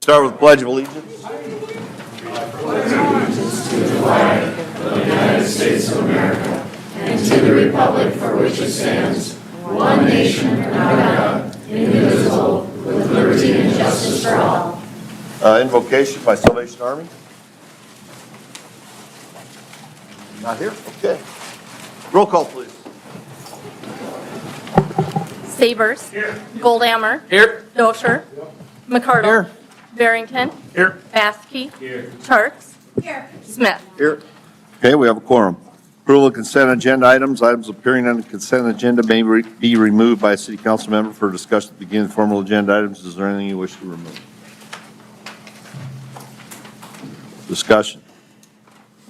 Start with the Pledge of Allegiance. Invocation by Salvation Army. Not here? Okay. Roll call, please. Savers. Here. Goldammer. Here. Dosher. McCardle. Here. Barrington. Here. Baskey. Here. Charts. Here. Smith. Here. Okay, we have a quorum. Approval of consent agenda items. Items appearing on the consent agenda may be removed by a city council member for discussion at the beginning of formal agenda items. Is there anything you wish to remove? Discussion.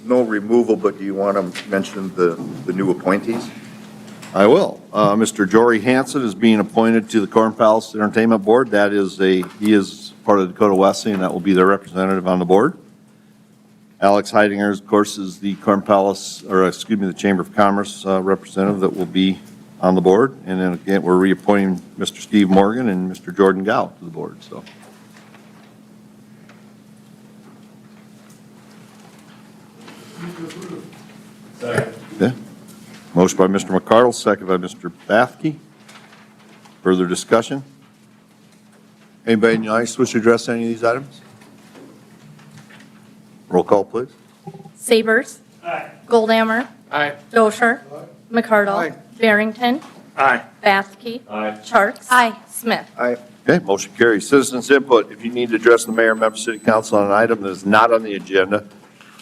No removal, but do you want to mention the new appointees? I will. Mr. Jory Hanson is being appointed to the Corn Palace Entertainment Board. He is part of Dakota Wesley, and that will be their representative on the board. Alex Heidinger, of course, is the Corn Palace, the Chamber of Commerce representative that will be on the board. And then again, we're reappointing Mr. Steve Morgan and Mr. Jordan Gow to the board, so. Okay. Motion by Mr. McCardle, second by Mr. Bathke. Further discussion? Anybody in the audience wish to address any of these items? Roll call, please. Savers. Aye. Goldammer. Aye. Dosher. McCardle. Aye. Barrington. Aye. Baskey. Aye. Charts. Aye. Smith. Aye. Okay, motion carries. Citizens input. If you need to address the mayor and member of city council on an item that is not on the agenda,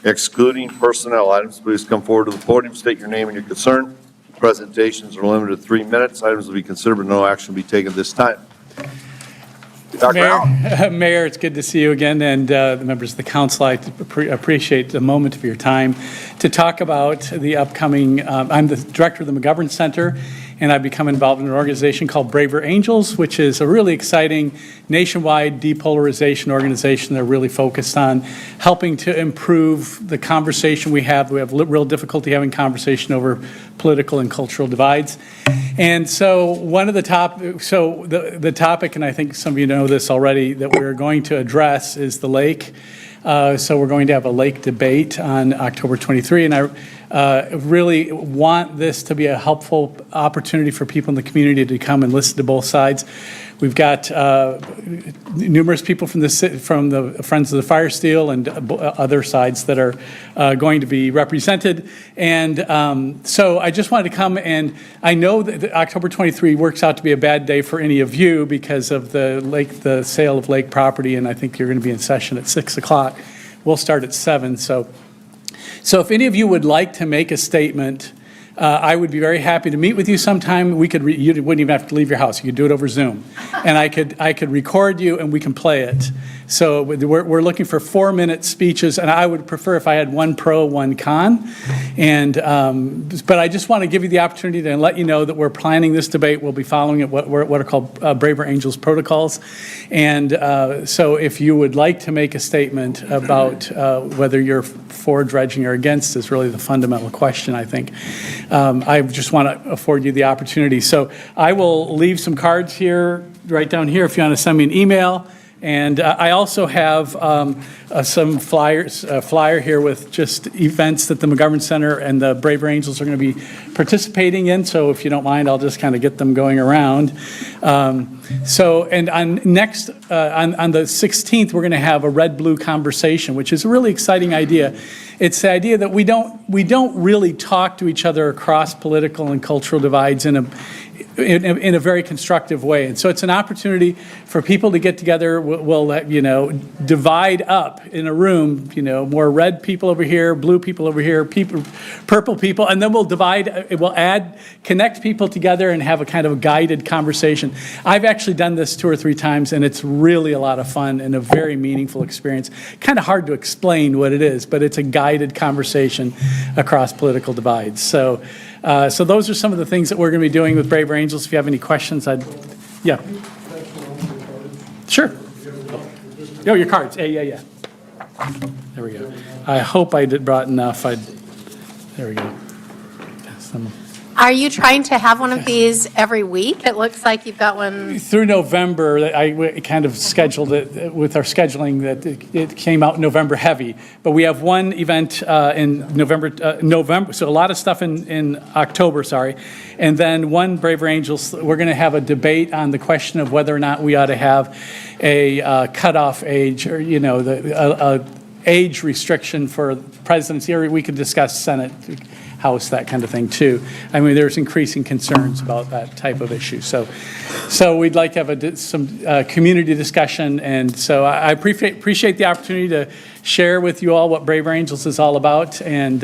excluding personnel items, please come forward to the podium, state your name and your concern. Presentations are limited to 3 minutes. Items will be considered, but no action will be taken this time. Dr. Allen. Mayor, it's good to see you again, and the members of the council. I appreciate the moment of your time to talk about the upcoming, I'm the director of the McGovern Center, and I've become involved in an organization called Braver Angels, which is a really exciting nationwide depolarization organization. They're really focused on helping to improve the conversation we have. We have real difficulty having conversation over political and cultural divides. And so one of the the topic, and I think some of you know this already, that we're going to address is the lake. So we're going to have a lake debate on October 23, and I really want this to be a helpful opportunity for people in the community to come and listen to both sides. We've got numerous people from the Friends of the Fire Steel and other sides that are going to be represented. And so I just wanted to come, and I know that October 23 works out to be a bad day for any of you because of the sale of lake property, and I think you're going to be in session at 6 o'clock. We'll start at 7. So if any of you would like to make a statement, I would be very happy to meet with you sometime. You wouldn't even have to leave your house. You could do it over Zoom. And I could record you and we can play it. So we're looking for 4-minute speeches, and I would prefer if I had one pro, one con. But I just want to give you the opportunity to let you know that we're planning this debate. We'll be following it, what are called Braver Angels protocols. And so if you would like to make a statement about whether you're for dredging or against is really the fundamental question, I think. I just want to afford you the opportunity. So I will leave some cards here, right down here, if you want to send me an email. And I also have some flyers, a flyer here with just events that the McGovern Center and the Braver Angels are going to be participating in. So if you don't mind, I'll just kind of get them going around. And on the 16th, we're going to have a red-blue conversation, which is a really exciting idea. It's the idea that we don't really talk to each other across political and cultural divides in a very constructive way. And so it's an opportunity for people to get together. We'll divide up in a room, more red people over here, blue people over here, purple people, and then we'll connect people together and have a kind of guided conversation. I've actually done this 2 or 3 times, and it's really a lot of fun and a very meaningful experience. Kind of hard to explain what it is, but it's a guided conversation across political divides. So those are some of the things that we're going to be doing with Braver Angels. If you have any questions, yeah. Sure. Oh, your cards. Yeah. There we go. I hope I brought enough. There we go. Are you trying to have one of these every week? It looks like you've got one. Through November, I kind of scheduled it with our scheduling that it came out November heavy. But we have one event in November, so a lot of stuff in October, sorry. And then one Braver Angels, we're going to have a debate on the question of whether or not we ought to have a cutoff age or, a age restriction for presidency, or we could discuss Senate, House, that kind of thing, too. I mean, there's increasing concerns about that type of issue. So we'd like to have some community discussion, and so I appreciate the opportunity to share with you all what Braver Angels is all about, and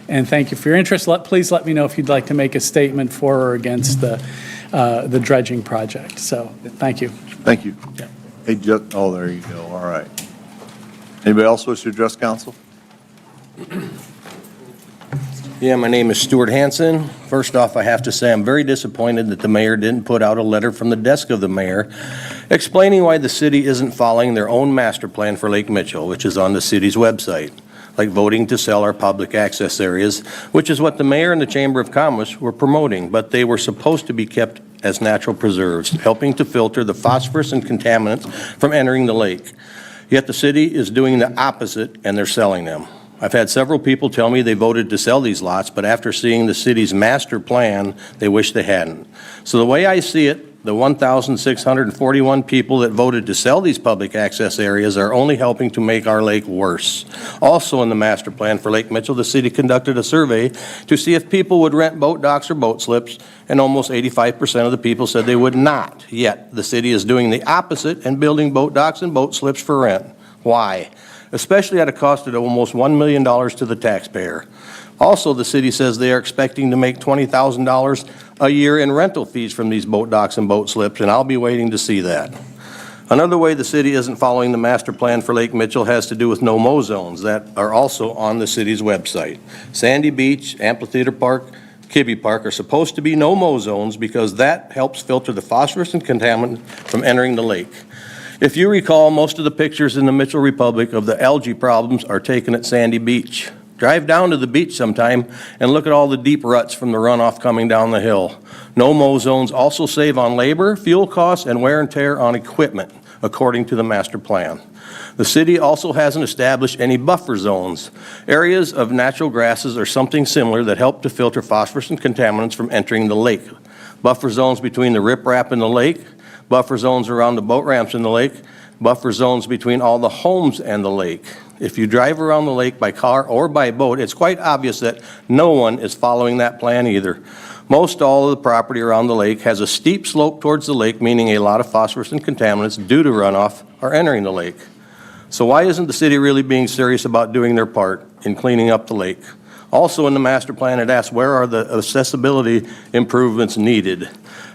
thank you for your interest. Please let me know if you'd like to make a statement for or against the dredging project. So, thank you. Thank you. Yeah. Hey, oh, there you go. All right. Anybody else wish to address council? Yeah, my name is Stuart Hansen. First off, I have to say I'm very disappointed that the mayor didn't put out a letter from the desk of the mayor explaining why the city isn't following their own master plan for Lake Mitchell, which is on the city's website, like voting to sell our public access areas, which is what the mayor and the Chamber of Commerce were promoting, but they were supposed to be kept as natural preserves, helping to filter the phosphorus and contaminants from entering the lake. Yet the city is doing the opposite, and they're selling them. I've had several people tell me they voted to sell these lots, but after seeing the city's master plan, they wish they hadn't. So the way I see it, the 1,641 people that voted to sell these public access areas are only helping to make our lake worse. Also in the master plan for Lake Mitchell, the city conducted a survey to see if people would rent boat docks or boat slips, and almost 85% of the people said they would not. Yet the city is doing the opposite and building boat docks and boat slips for rent. Why? Especially at a cost of almost $1 million to the taxpayer. Also, the city says they are expecting to make $20,000 a year in rental fees from these boat docks and boat slips, and I'll be waiting to see that. Another way the city isn't following the master plan for Lake Mitchell has to do with no-mow zones that are also on the city's website. Sandy Beach, Amphitheater Park, Kibbe Park are supposed to be no-mow zones because that helps filter the phosphorus and contaminant from entering the lake. If you recall, most of the pictures in the Mitchell Republic of the algae problems are taken at Sandy Beach. Drive down to the beach sometime and look at all the deep ruts from the runoff coming down the hill. No-mow zones also save on labor, fuel costs, and wear and tear on equipment, according to the master plan. The city also hasn't established any buffer zones, areas of natural grasses or something similar that help to filter phosphorus and contaminants from entering the lake. Buffer zones between the riprap and the lake, buffer zones around the boat ramps in the lake, buffer zones between all the homes and the lake. If you drive around the lake by car or by boat, it's quite obvious that no one is following that plan either. Most all of the property around the lake has a steep slope towards the lake, meaning a lot of phosphorus and contaminants due to runoff are entering the lake. So why isn't the city really being serious about doing their part in cleaning up the lake? Also in the master plan, it asks where are the accessibility improvements needed?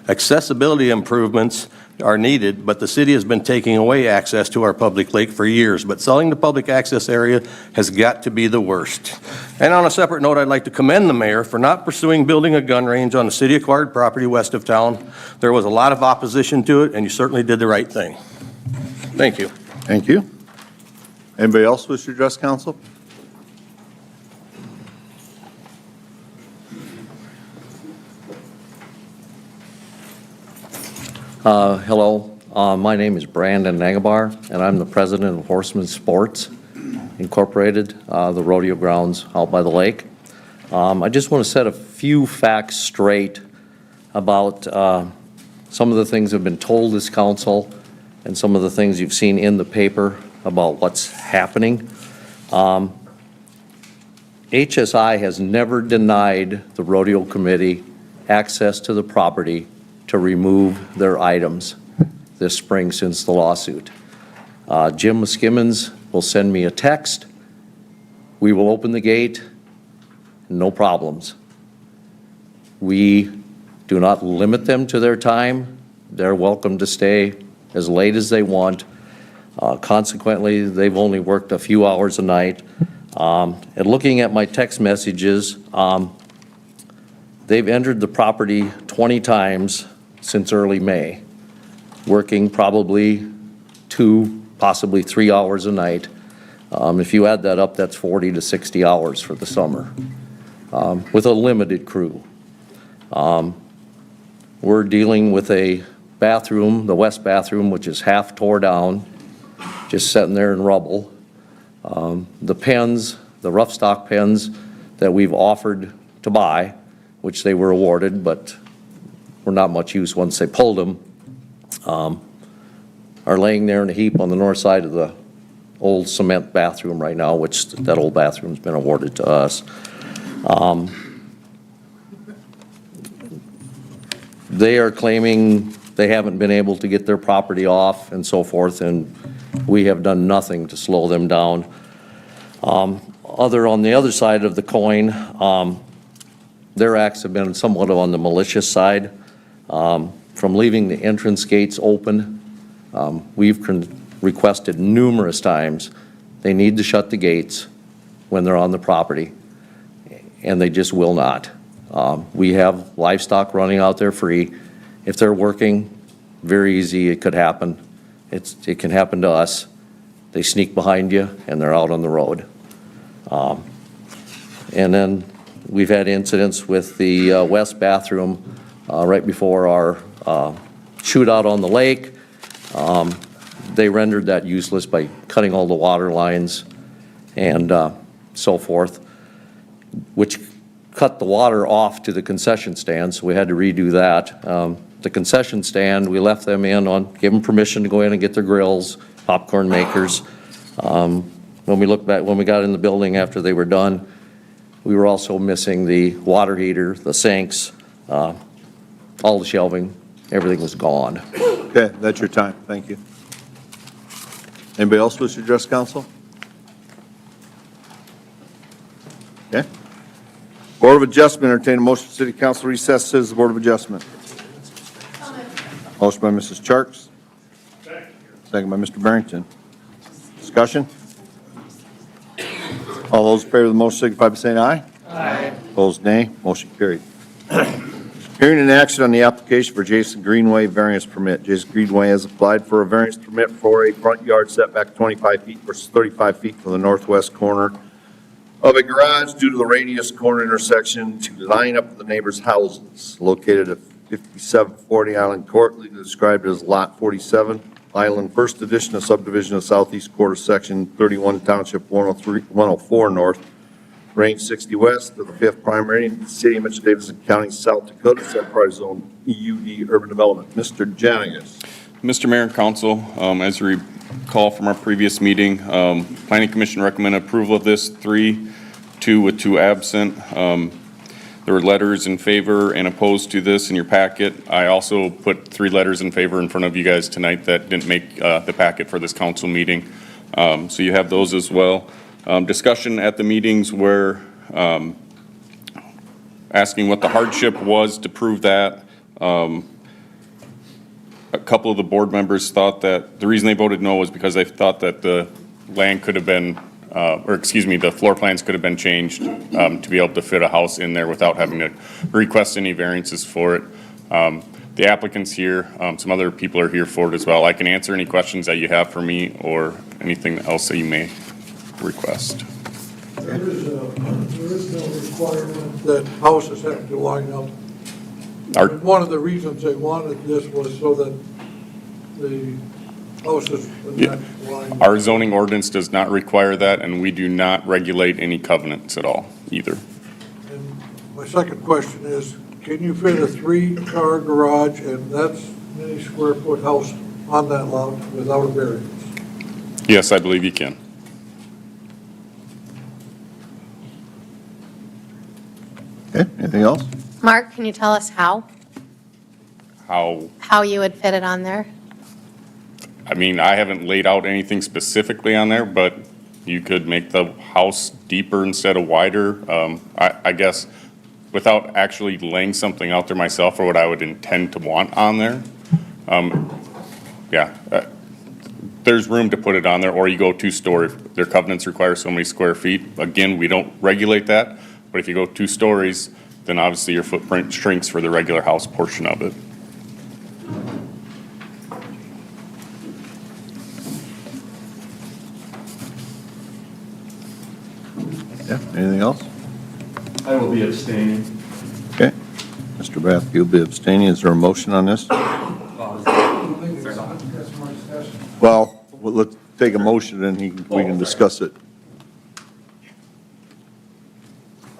Accessibility improvements are needed, but the city has been taking away access to our public lake for years, but selling the public access area has got to be the worst. And on a separate note, I'd like to commend the mayor for not pursuing building a gun range on the city-acquired property west of town. There was a lot of opposition to it, and you certainly did the right thing. Thank you. Thank you. Anybody else wish to address council? Hello, my name is Brandon Nagabar, and I'm the president of Horseman Sports Incorporated, the rodeo grounds out by the lake. I just want to set a few facts straight about some of the things that have been told this council and some of the things you've seen in the paper about what's happening. HSI has never denied the rodeo committee access to the property to remove their items this spring since the lawsuit. Jim Muskimmons will send me a text. We will open the gate, no problems. We do not limit them to their time. They're welcome to stay as late as they want. Consequently, they've only worked a few hours a night. And looking at my text messages, they've entered the property 20 times since early May, working probably 2, possibly 3 hours a night. If you add that up, that's 40 to 60 hours for the summer, with a limited crew. We're dealing with a bathroom, the west bathroom, which is half tore down, just sitting there in rubble. The pens, the rough stock pens that we've offered to buy, which they were awarded, but were not much use once they pulled them, are laying there in a heap on the north side of the old cement bathroom right now, which that old bathroom's been awarded to us. They are claiming they haven't been able to get their property off and so forth, and we have done nothing to slow them down. On the other side of the coin, their acts have been somewhat on the malicious side. From leaving the entrance gates open, we've requested numerous times, they need to shut the gates when they're on the property, and they just will not. We have livestock running out there free. If they're working, very easy, it could happen. It can happen to us. They sneak behind you and they're out on the road. And then we've had incidents with the west bathroom right before our shootout on the lake. They rendered that useless by cutting all the water lines and so forth, which cut the water off to the concession stand, so we had to redo that. The concession stand, we left them in on, gave them permission to go in and get their grills, popcorn makers. When we looked back, when we got in the building after they were done, we were also missing the water heater, the sinks, all the shelving, everything was gone. Okay, that's your time. Thank you. Anybody else wish to address council? Okay. Board of Adjustment, entertain a motion for City Council recess to the Board of Adjustment. Motion by Mrs. Charks. Second by Mr. Barrington. Discussion? All those in favor of the motion signify by saying aye. Aye. Opposed, nay. Motion carried. Hearing and action on the application for Jason Greenway variance permit. Jason Greenway has applied for a variance permit for a front yard setback 25 feet versus 35 feet from the northwest corner of a garage due to the radius corner intersection to line up with the neighbors' houses located at 5740 Island Court, legally described as Lot 47, Island, first edition of subdivision of southeast quarter, section 31, Township 104 North, range 60 west of the 5th primary in the city of Mitchell Davidson County, South Dakota, Enterprise Zone EUD urban development. Mr. Janigas. Mr. Mayor and Council, as you recall from our previous meeting, Planning Commission recommended approval of this 3-2 with 2 absent. There were letters in favor and opposed to this in your packet. I also put 3 letters in favor in front of you guys tonight that didn't make the packet for this council meeting. So you have those as well. Discussion at the meetings were asking what the hardship was to prove that. A couple of the board members thought that the reason they voted no was because they thought that the land could have been, the floor plans could have been changed to be able to fit a house in there without having to request any variances for it. The applicant's here, some other people are here for it as well. I can answer any questions that you have for me or anything else that you may request. There is no requirement that houses have to line up. And one of the reasons they wanted this was so that the houses would not line. Our zoning ordinance does not require that, and we do not regulate any covenants at all either. And my second question is, can you fit a 3-car garage and that's many square foot house on that lot without a variance? Yes, I believe you can. Okay, anything else? Mark, can you tell us how How, you would fit it on there? I mean, I haven't laid out anything specifically on there, but you could make the house deeper instead of wider. I guess without actually laying something out there myself or what I would intend to want on there. There's room to put it on there, or you go 2-story. Their covenants require so many square feet. Again, we don't regulate that, but if you go 2 stories, then obviously your footprint shrinks for the regular house portion of it. Yeah, anything else? I will be abstaining. Okay. Mr. Bath, you'll be abstaining. Is there a motion on this? Well, let's take a motion and we can discuss it.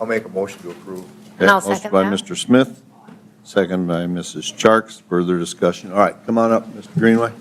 I'll make a motion to approve. And I'll Motion second by that. Mr. Smith, second by Mrs. Charks. Further discussion. All right, come on up, Mr. Greenway.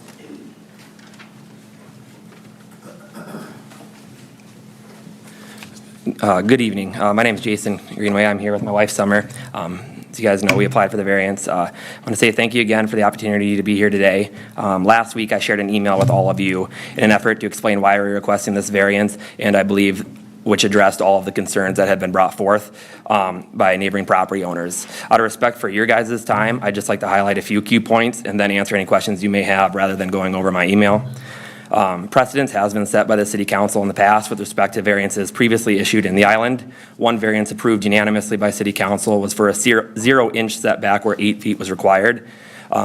Good evening. My name is Jason Greenway. I'm here with my wife, Summer. As you guys know, we applied for the variance. I want to say thank you again for the opportunity to be here today. Last week, I shared an email with all of you in an effort to explain why we're requesting this variance, and I believe which addressed all of the concerns that had been brought forth by neighboring property owners. Out of respect for your guys' time, I'd just like to highlight a few key points and then answer any questions you may have rather than going over my email. Precedence has been set by the City Council in the past with respect to variances previously issued in the island. One variance approved unanimously by City Council was for a 0-inch setback where 8 feet was required.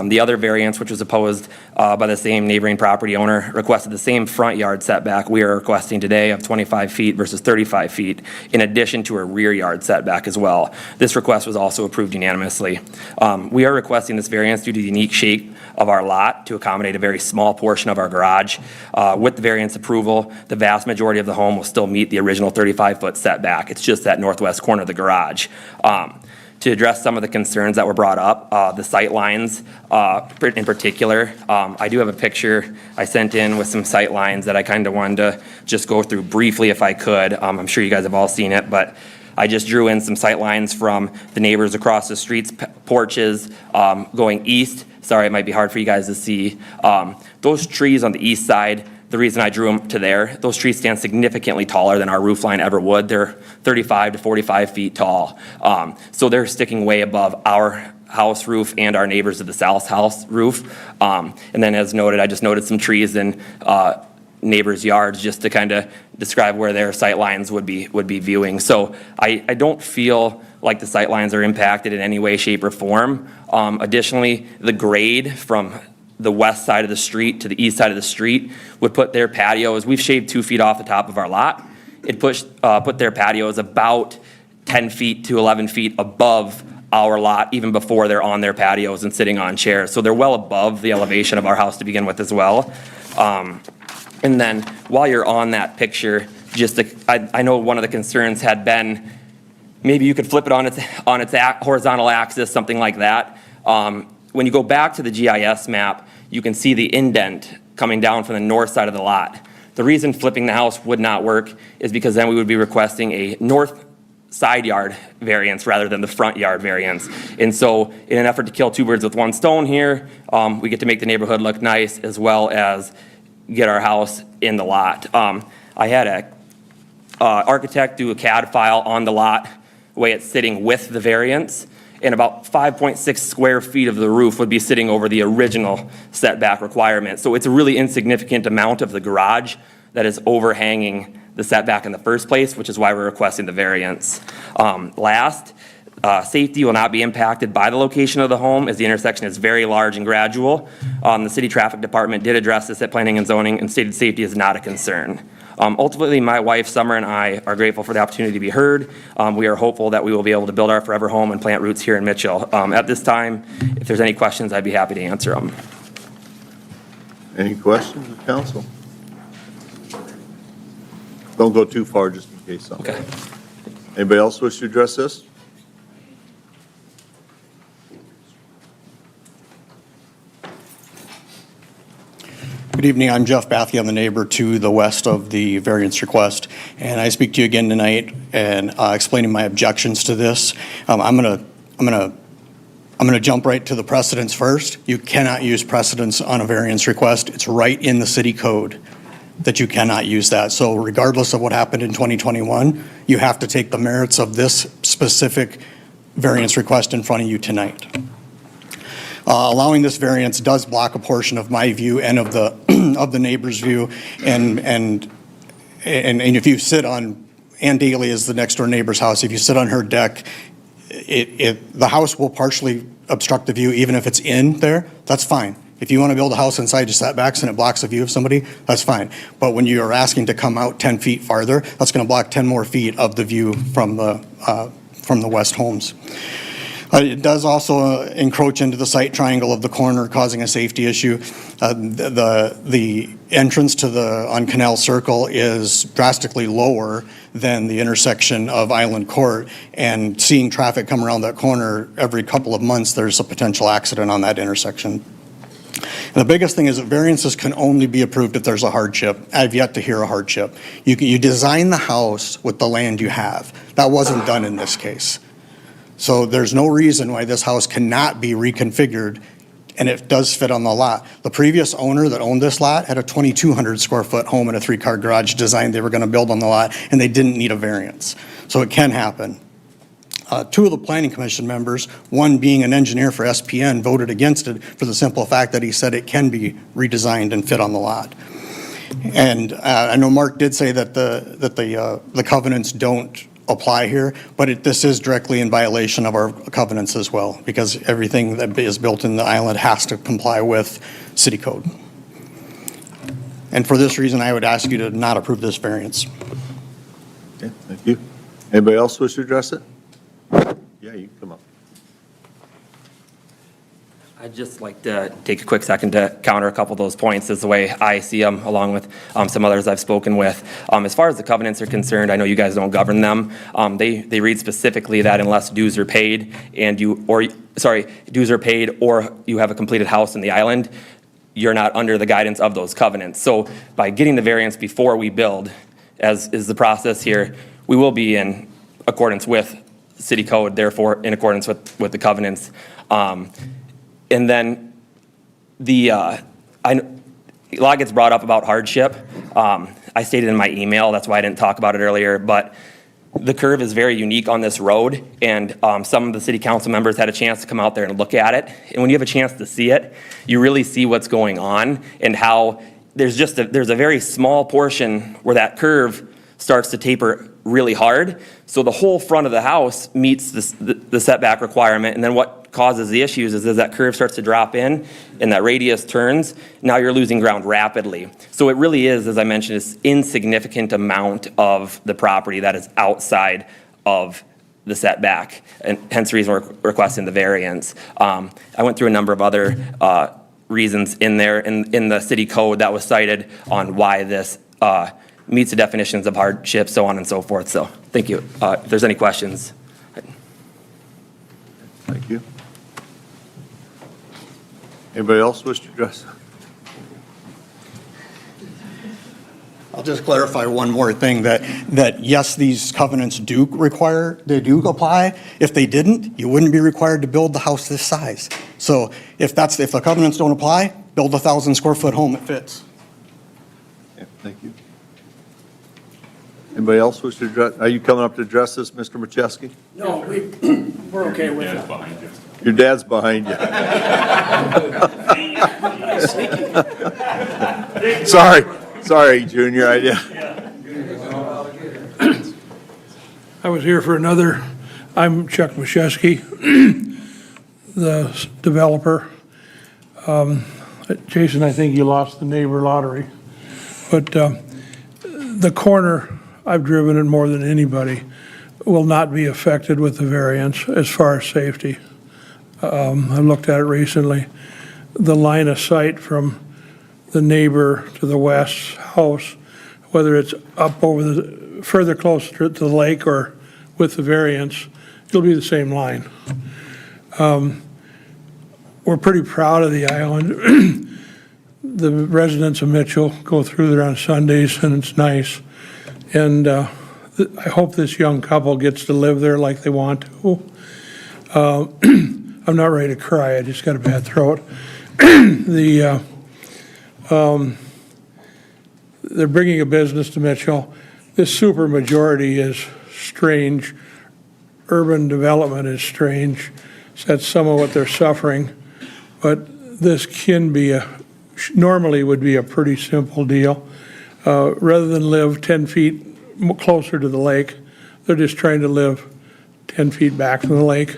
The other variance, which was opposed by the same neighboring property owner, requested the same front yard setback we are requesting today of 25 feet versus 35 feet, in addition to a rear yard setback as well. This request was also approved unanimously. We are requesting this variance due to the unique shape of our lot to accommodate a very small portion of our garage. With the variance approval, the vast majority of the home will still meet the original 35-foot setback. It's just that northwest corner of the garage. To address some of the concerns that were brought up, the sight lines in particular. I do have a picture I sent in with some sight lines that I kind of wanted to just go through briefly if I could. I'm sure you guys have all seen it, but I just drew in some sight lines from the neighbors across the streets, porches, going east. Sorry, it might be hard for you guys to see. Those trees on the east side, the reason I drew them to there, those trees stand significantly taller than our roof line ever would. They're 35 to 45 feet tall. So they're sticking way above our house roof and our neighbors to the south house roof. And then as noted, I just noted some trees in neighbors' yards just to kind of describe where their sight lines would be viewing. So I don't feel like the sight lines are impacted in any way, shape, or form. Additionally, the grade from the west side of the street to the east side of the street would put their patios, we've shaved 2 feet off the top of our lot. It put their patios about 10 feet to 11 feet above our lot, even before they're on their patios and sitting on chairs. So they're well above the elevation of our house to begin with as well. And then while you're on that picture, I know one of the concerns had been, maybe you could flip it on its horizontal axis, something like that. When you go back to the GIS map, you can see the indent coming down from the north side of the lot. The reason flipping the house would not work is because then we would be requesting a north side yard variance rather than the front yard variance. And so in an effort to kill two birds with one stone here, we get to make the neighborhood look nice as well as get our house in the lot. I had a architect do a CAD file on the lot, the way it's sitting with the variance, and about 5.6 square feet of the roof would be sitting over the original setback requirement. So it's a really insignificant amount of the garage that is overhanging the setback in the first place, which is why we're requesting the variance. Last, safety will not be impacted by the location of the home as the intersection is very large and gradual. The city traffic department did address this at planning and zoning and stated safety is not a concern. Ultimately, my wife, Summer, and I are grateful for the opportunity to be heard. We are hopeful that we will be able to build our forever home and plant roots here in Mitchell. At this time, if there's any questions, I'd be happy to answer them. Any questions of council? Don't go too far just in case something. Okay. Anybody else wish to address this? Good evening, I'm Jeff Bathy, I'm the neighbor to the west of the variance request, and I speak to you again tonight and explaining my objections to this. I'm gonna jump right to the precedents first. You cannot use precedents on a variance request. It's right in the city code that you cannot use that. So regardless of what happened in 2021, you have to take the merits of this specific variance request in front of you tonight. Allowing this variance does block a portion of my view and of the of the neighbor's view, and if you sit on, Ann Daly is the next door neighbor's house. If you sit on her deck, the house will partially obstruct the view, even if it's in there. That's fine. If you want to build a house inside your setbacks and it blocks the view of somebody, that's fine. But when you are asking to come out 10 feet farther, that's going to block 10 more feet of the view from the west homes. It does also encroach into the site triangle of the corner, causing a safety issue. The entrance to on Canal Circle is drastically lower than the intersection of Island Court, and seeing traffic come around that corner every couple of months, there's a potential accident on that intersection. And the biggest thing is that variances can only be approved if there's a hardship. I've yet to hear a hardship. You design the house with the land you have. That wasn't done in this case. So there's no reason why this house cannot be reconfigured, and it does fit on the lot. The previous owner that owned this lot had a 2,200 square foot home and a 3-car garage design they were going to build on the lot, and they didn't need a variance. So it can happen. 2 of the planning commission members, one being an engineer for SPN, voted against it for the simple fact that he said it can be redesigned and fit on the lot. And I know Mark did say that the covenants don't apply here, but this is directly in violation of our covenants as well, because everything that is built in the island has to comply with city code. And for this reason, I would ask you to not approve this variance. Okay, thank you. Anybody else wish to address it? Yeah, you can come up. I'd just like to take a quick second to counter a couple of those points as the way I see them, along with some others I've spoken with. As far as the covenants are concerned, I know you guys don't govern them. They read specifically that unless dues are paid dues are paid or you have a completed house in the island, you're not under the guidance of those covenants. So by getting the variance before we build, as is the process here, we will be in accordance with city code, therefore in accordance with the covenants. And then a lot gets brought up about hardship. I stated in my email, that's why I didn't talk about it earlier, but the curve is very unique on this road, and some of the city council members had a chance to come out there and look at it. And when you have a chance to see it, you really see what's going on and how there's a very small portion where that curve starts to taper really hard. So the whole front of the house meets the setback requirement, and then what causes the issues is as that curve starts to drop in and that radius turns, now you're losing ground rapidly. So it really is, as I mentioned, this insignificant amount of the property that is outside of the setback, and hence the reason we're requesting the variance. I went through a number of other reasons in there in the city code that was cited on why this meets the definitions of hardship, so on and so forth. So thank you. If there's any questions. Thank you. Anybody else wish to address? I'll just clarify one more thing, that yes, these covenants do apply. If they didn't, you wouldn't be required to build the house this size. So if the covenants don't apply, build a 1,000 square foot home, it fits. Yeah, thank you. Anybody else wish to address? Are you coming up to address this, Mr. Macheski? No, we're okay with it. Your dad's behind you. Sorry, Junior. I was here for another, I'm Chuck Mashesky, the developer. Jason, I think you lost the neighbor lottery. But the corner, I've driven it more than anybody, will not be affected with the variance as far as safety. I looked at it recently. The line of sight from the neighbor to the west house, whether it's up over further closer to the lake or with the variance, it'll be the same line. We're pretty proud of the island. The residents of Mitchell go through there on Sundays, and it's nice. And I hope this young couple gets to live there like they want to. I'm not ready to cry, I just got a bad throat. They're bringing a business to Mitchell. This supermajority is strange. Urban development is strange. So that's some of what they're suffering. But this can be normally would be a pretty simple deal. Rather than live 10 feet closer to the lake, they're just trying to live 10 feet back from the lake.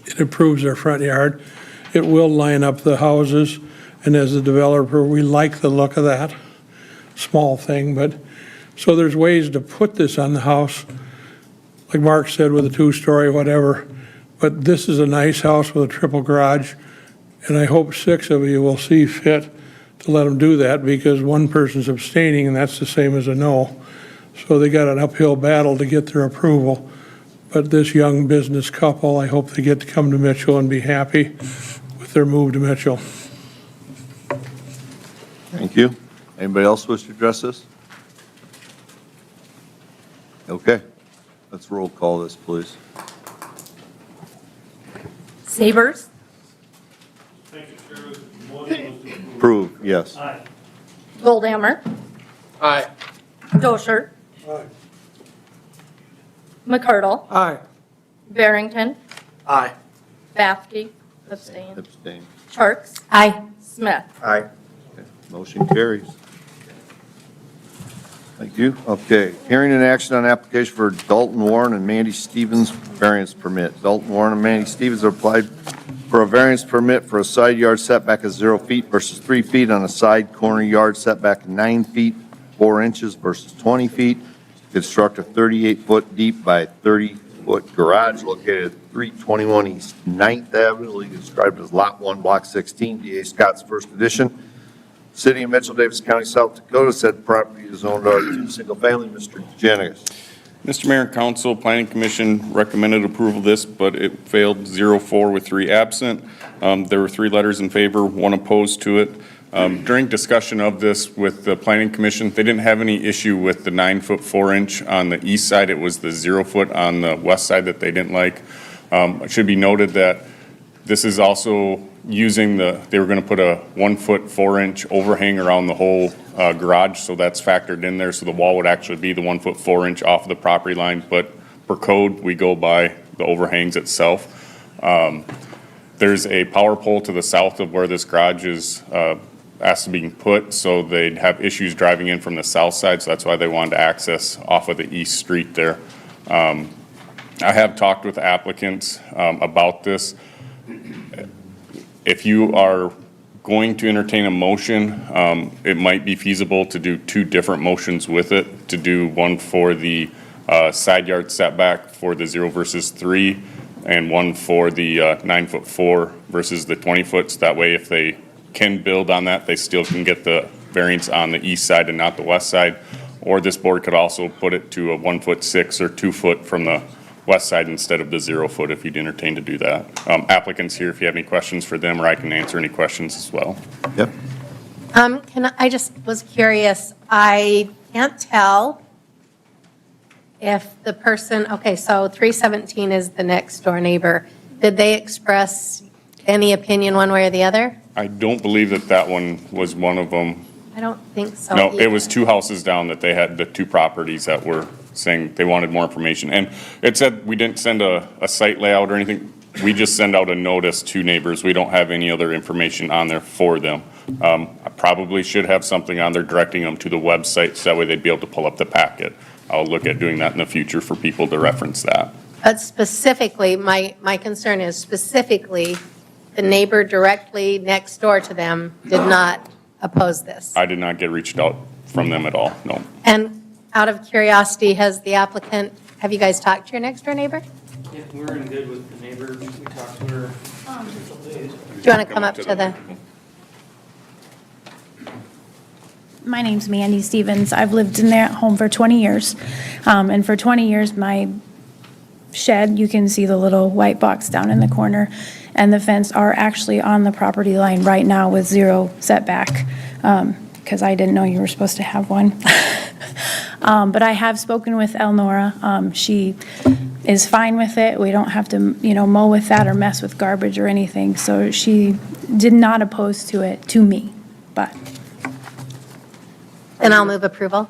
It improves their front yard. It will line up the houses, and as a developer, we like the look of that. Small thing, but so there's ways to put this on the house. Like Mark said, with a 2-story, whatever, but this is a nice house with a triple garage, and I hope 6 of you will see fit to let them do that, because one person's abstaining, and that's the same as a no. So they got an uphill battle to get their approval. But this young business couple, I hope they get to come to Mitchell and be happy with their move to Mitchell. Thank you. Anybody else wish to address this? Okay, let's roll call this, please. Sabers, Approve, yes. Goldammer. Aye. Dosher. Aye. McCardle. Aye. Barrington. Aye. Bathke. Abstain. Abstain. Charks. Aye. Smith. Aye. Motion carries. Thank you. Okay, hearing and action on application for Dalton Warren and Mandy Stevens variance permit. Dalton Warren and Mandy Stevens have applied for a variance permit for a side yard setback of 0 feet versus 3 feet on a side corner yard setback of 9 feet, 4 inches versus 20 feet. Construct a 38-foot deep by 30-foot garage located at 321 East 9th Avenue, legally described as Lot 1, Block 16, D.A. Scott's first edition. City of Mitchell, Davis County, South Dakota. Said property is owned R2, single family. Mr. Jenigas. Mr. Mayor and Council, Planning Commission recommended approval of this, but it failed 0-4 with 3 absent. There were 3 letters in favor, 1 opposed to it. During discussion of this with the Planning Commission, they didn't have any issue with the 9-foot 4-inch on the east side. It was the 0 foot on the west side that they didn't like. It should be noted that this is also using they were going to put a 1-foot 4-inch overhang around the whole garage, so that's factored in there. So the wall would actually be the 1-foot 4-inch off of the property line, but per code, we go by the overhangs itself. There's a power pole to the south of where this garage is asked to be put, so they'd have issues driving in from the south side, so that's why they wanted to access off of the east street there. I have talked with applicants about this. If you are going to entertain a motion, it might be feasible to do 2 different motions with it, to do one for the side yard setback for the 0 versus 3, and one for the 9-foot 4 versus the 20 foot. So that way, if they can build on that, they still can get the variance on the east side and not the west side. Or this board could also put it to a 1-foot 6 or 2 foot from the west side instead of the 0 foot if you'd entertain to do that. Applicants here, if you have any questions for them, or I can answer any questions as well. Yep. I just was curious, I can't tell if the person, okay, so 317 is the next door neighbor. Did they express any opinion one way or the other? I don't believe that one was one of them. I don't think so. No, it either. was 2 houses down that they had, the 2 properties that were saying they wanted more information. And it said we didn't send a site layout or anything. We just send out a notice to neighbors. We don't have any other information on there for them. I probably should have something on there directing them to the website, so that way they'd be able to pull up the packet. I'll look at doing that in the future for people to reference that. But specifically, my concern is specifically the neighbor directly next door to them did not oppose this. I did not get reached out from them at all, no. And out of curiosity, have you guys talked to your next door neighbor? Yeah, we're in good with the neighbor. We talked to her. Do you want to come up to the? My name's Mandy Stevens. I've lived in that home for 20 years. And for 20 years, my shed, you can see the little white box down in the corner, and the fence are actually on the property line right now with 0 setback, because I didn't know you were supposed to have one. But I have spoken with Elnora. She is fine with it. We don't have to, mow with that or mess with garbage or anything. So she did not oppose to it, to me, but. Then I'll move approval.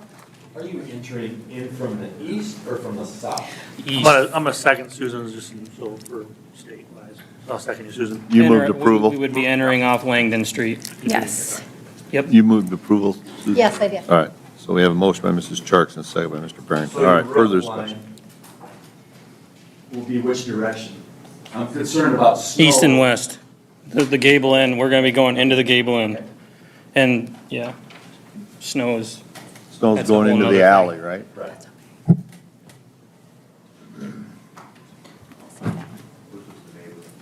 Are you entering in from the east or from the south? I'm gonna second Susan, just so for state-wise. I'll second you, Susan. You moved approval. We would be entering off Langdon Street. Yes. Yep. You moved approval, Susan? Yes, I did. All right, so we have a motion by Mrs. Charks and a second by Mr. Barrington. All right, further discussion. Will be which direction? I'm concerned about snow. East and west. The gable end, we're gonna be going into the gable end. And, yeah, snow is. Snow's That's a going whole into nother the thing. alley, right? Right.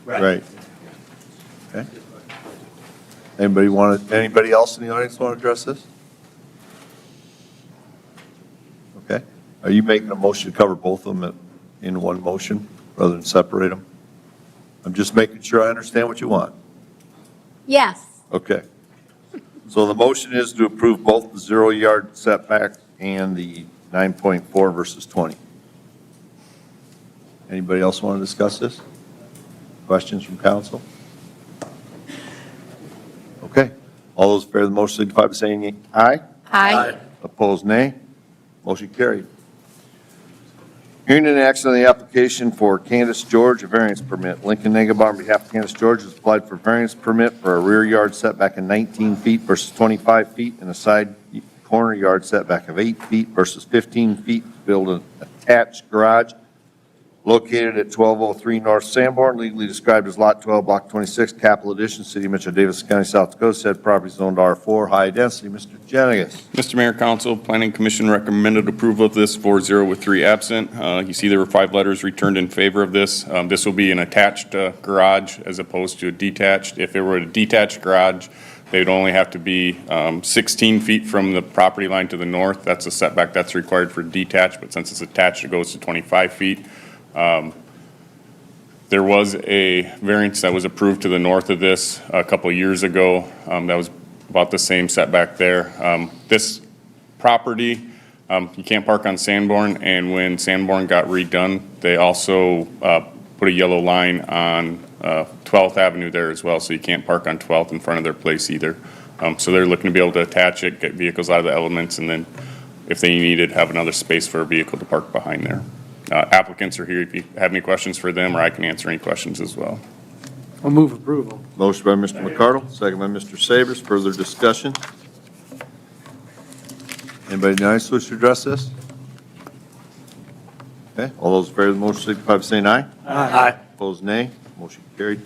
Right. Okay. Anybody else in the audience want to address this? Okay. Are you making a motion to cover both of them in one motion rather than separate them? I'm just making sure I understand what you want. Yes. Okay. So the motion is to approve both the 0-yard setback and the 9.4 versus 20. Anybody else want to discuss this? Questions from council? Okay. All those in favor of the motion signify by saying aye. Aye. Opposed, nay. Motion carried. Hearing and action on the application for Candace George, a variance permit. Lincoln Negabar on behalf of Candace George has applied for variance permit for a rear yard setback of 19 feet versus 25 feet and a side corner yard setback of 8 feet versus 15 feet to build an attached garage located at 1203 North Sanborn, legally described as Lot 12, Block 26, Capital Edition, City of Mitchell, Davis County, South Dakota. Said property zoned R4, high density. Mr. Jenigas. Mr. Mayor, Council, Planning Commission recommended approval of this 4-0 with 3 absent. You see there were 5 letters returned in favor of this. This will be an attached garage as opposed to a detached. If it were a detached garage, they'd only have to be 16 feet from the property line to the north. That's a setback that's required for detached, but since it's attached, it goes to 25 feet. There was a variance that was approved to the north of this a couple of years ago. That was about the same setback there. This property, you can't park on Sanborn, and when Sanborn got redone, they also put a yellow line on 12th Avenue there as well, so you can't park on 12th in front of their place either. So they're looking to be able to attach it, get vehicles out of the elements, and then if they need it, have another space for a vehicle to park behind there. Applicants are here if you have any questions for them, or I can answer any questions as well. I'll move approval. Motion by Mr. McCardle, second by Mr. Sabers. Further discussion? Anybody in the audience wish to address this? Okay, all those in favor of the motion signify by saying aye. Aye. Opposed, nay. Motion carried.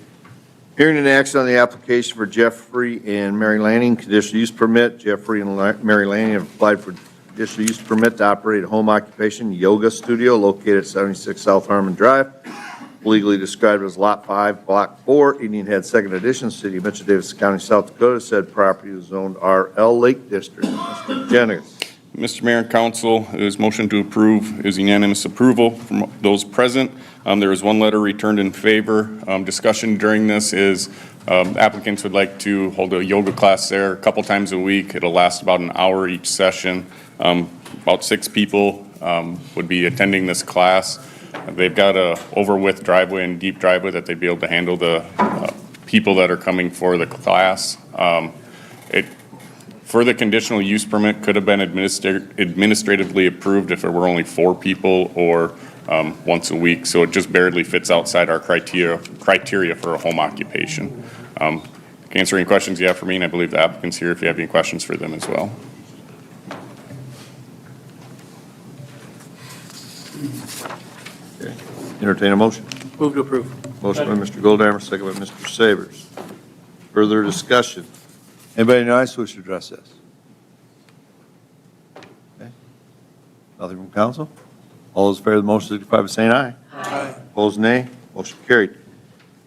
Hearing and action on the application for Jeffrey and Mary Lanning, conditional use permit. Jeffrey and Mary Lanning have applied for conditional use permit to operate a home occupation yoga studio located at 76 South Harmon Drive, legally described as Lot 5, Block 4, Indian Head, 2nd Edition, City of Mitchell, Davis County, South Dakota. Said property is zoned RL Lake District. Mr. Jenigas. Mr. Mayor and Council, it is motion to approve. It is unanimous approval from those present. There is 1 letter returned in favor. Discussion during this is applicants would like to hold a yoga class there a couple times a week. It'll last about an hour each session. About 6 people would be attending this class. They've got a over-width driveway and deep driveway that they'd be able to handle the people that are coming for the class. For the conditional use permit, could have been administratively approved if there were only 4 people or once a week. So it just barely fits outside our criteria for a home occupation. Can answer any questions you have for me, and I believe the applicant's here if you have any questions for them as well. Okay. Entertain a motion. Move to approve. Motion by Mr. Goldhammer, second by Mr. Sabers. Further discussion? Anybody in the audience wish to address this? Okay. Nothing from council? All those in favor of the motion signify by saying aye. Aye. Opposed, nay. Motion carried.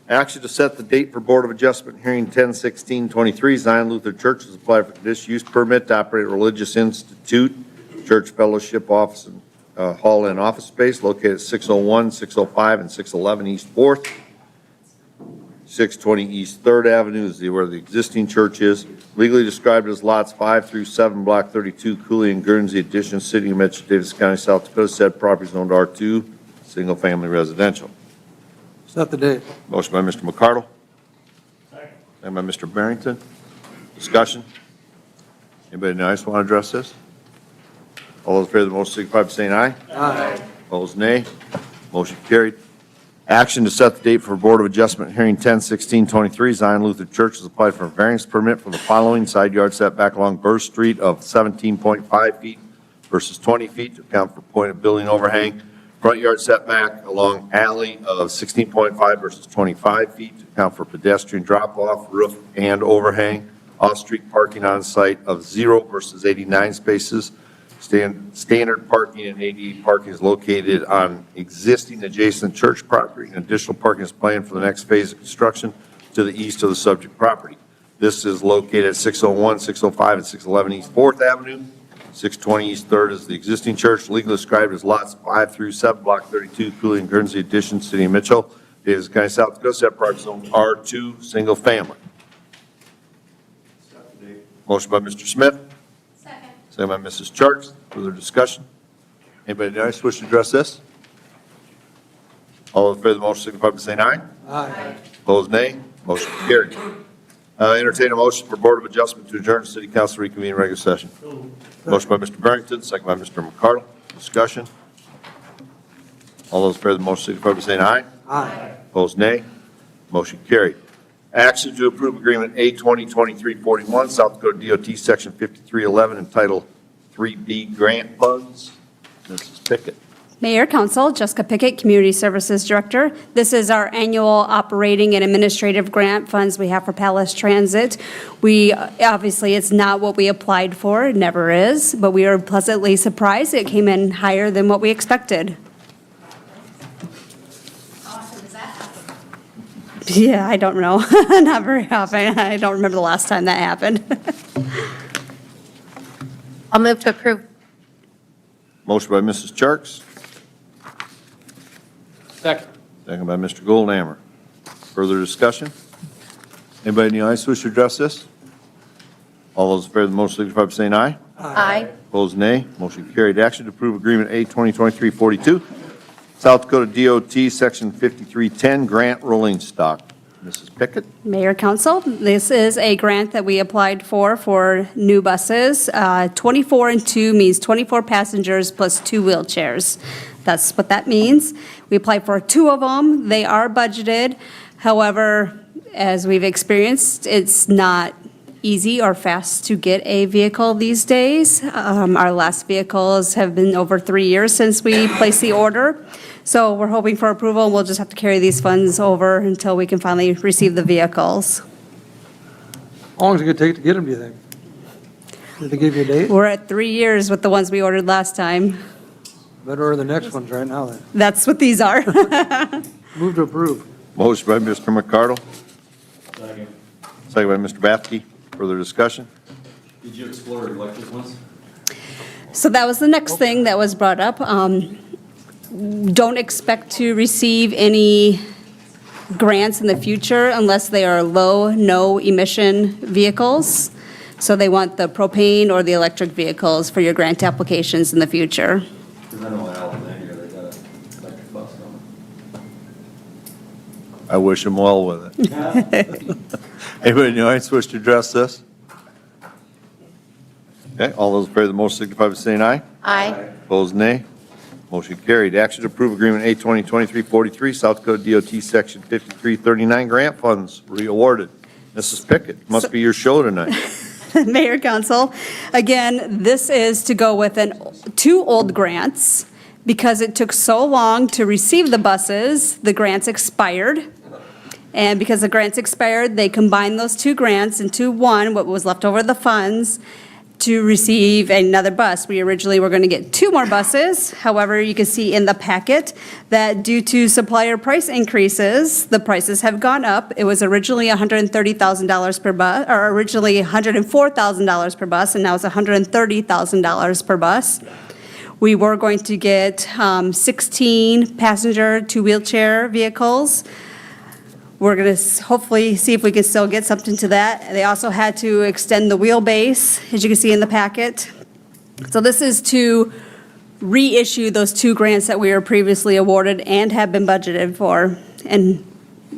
Action to set the date for Board of Adjustment hearing 10/16/23. Zion Lutheran Church has applied for conditional use permit to operate a religious institute, church fellowship office, and hall and office space located at 601, 605, and 611 East 4th. 620 East 3rd Avenue is where the existing church is. Legally described as lots 5 through 7, Block 32, Cooley and Guernsey Addition, City of Mitchell, Davis County, South Dakota. Said property is owned R2, single-family residential. Set the date. Motion by Mr. McCardle. Second by Mr. Barrington. Discussion? Anybody in the audience want to address this? All those in favor of the motion signify by saying aye. Aye. Opposed, nay. Motion carried. Action to set the date for Board of Adjustment hearing 10/16/23. Zion Lutheran Church has applied for a variance permit for the following side yard setback along Burr Street of 17.5 feet versus 20 feet to account for point of building overhang. Front yard setback along alley of 16.5 versus 25 feet to account for pedestrian drop-off, roof, and overhang. Off-street parking on site of 0 versus 89 spaces. Standard parking and ADA parking is located on existing adjacent church property, and additional parking is planned for the next phase of construction to the east of the subject property. This is located at 601, 605, and 611 East 4th Avenue. 620 East 3rd is the existing church, legally described as lots 5 through 7, Block 32, Cooley and Guernsey Addition, City of Mitchell. It is County of South Dakota, set apart zone R2, single family. Motion by Mr. Smith. Second by Mrs. Charles. Further discussion? Anybody in the audience wish to address this? All in favor of the motion signify by saying aye. Aye. Opposed, nay. Motion carried. Entertain a motion for Board of Adjustment to adjourn to City Council reconvene regular session. Motion by Mr. Barrington, second by Mr. McCardle. Discussion? All those in favor of the motion signify by saying aye. Aye. Opposed, nay. Motion carried. Action to approve Agreement A 2023-41, South Dakota DOT Section 5311, entitled 3B Grant Funds. Mrs. Pickett. Mayor, Council, Jessica Pickett, Community Services Director. This is our annual operating and administrative grant funds we have for Palace Transit. Obviously, it's not what we applied for, it never is, but we are pleasantly surprised it came in higher than what we expected. Yeah, I don't know. Not very often. I don't remember the last time that happened. I'll move to approve. Motion by Mrs. Charks, Second. second by Mr. Goldhammer. Further discussion? Anybody in the audience wish to address this? All those in favor of the motion signify by saying aye. Aye. Opposed, nay. Motion carried. Action to approve Agreement A 2023-42, South Dakota DOT Section 5310, Grant Rolling Stock. Mrs. Pickett. Mayor, Council, this is a grant that we applied for new buses. 24 and 2 means 24 passengers plus 2 wheelchairs. That's what that means. We applied for 2 of them. They are budgeted. However, as we've experienced, it's not easy or fast to get a vehicle these days. Our last vehicles have been over 3 years since we placed the order. So we're hoping for approval. We'll just have to carry these funds over until we can finally receive the vehicles. How long is it going to take to get them, do you think? Did they give you a date? We're at 3 years with the ones we ordered last time. Better order the next ones right now then. That's what these are. Move to approve. Motion by Mr. McCardle. Second by Mr. Bathke. Further discussion? Did you explore electric ones? So that was the next thing that was brought up. Don't expect to receive any grants in the future unless they are low, no emission vehicles. So they want the propane or the electric vehicles for your grant applications in the future. Because I know in Alexandria, they got an electric bus coming. I wish him well with it. Anybody in the audience wish to address this? Okay, all those in favor of the motion signify by saying aye. Aye. Opposed, nay. Motion carried. Action to approve Agreement A 2023-43, South Dakota DOT Section 5339, grant funds re-awarded. Mrs. Pickett, must be your show tonight. Mayor, Council, again, this is to go with 2 old grants. Because it took so long to receive the buses, the grants expired. And because the grants expired, they combined those 2 grants into one, what was left over of the funds, to receive another bus. We originally were going to get 2 more buses. However, you can see in the packet that due to supplier price increases, the prices have gone up. It was originally $130,000 per bus, or originally $104,000 per bus, and now it's $130,000 per bus. We were going to get 16 passenger 2 wheelchair vehicles. We're going to hopefully see if we can still get something to that. They also had to extend the wheelbase, as you can see in the packet. So this is to reissue those 2 grants that we were previously awarded and have been budgeted for, and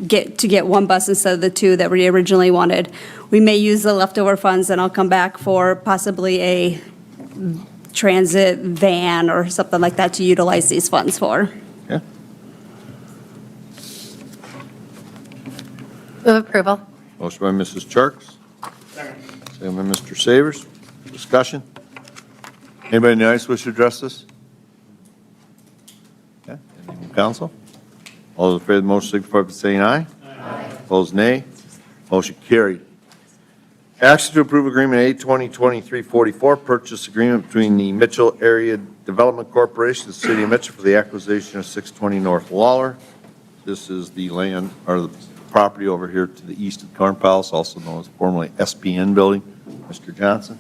get 1 bus instead of the 2 that we originally wanted. We may use the leftover funds, and I'll come back for possibly a transit van or something like that to utilize these funds for. Okay. Move approval. Motion by Mrs. Charks. Second by Mr. Savers. Discussion? Anybody in the audience wish to address this? Okay. Anyone from council? All those in favor of the motion signify by saying aye. Aye. Opposed, nay. Motion carried. Action to approve agreement A/2023-44, purchase agreement between the Mitchell Area Development Corporation, the City of Mitchell, for the acquisition of 620 North Lawler. This is the land, or the property over here to the east of Corn Palace, also known as formerly SPN Building. Mr. Johnson?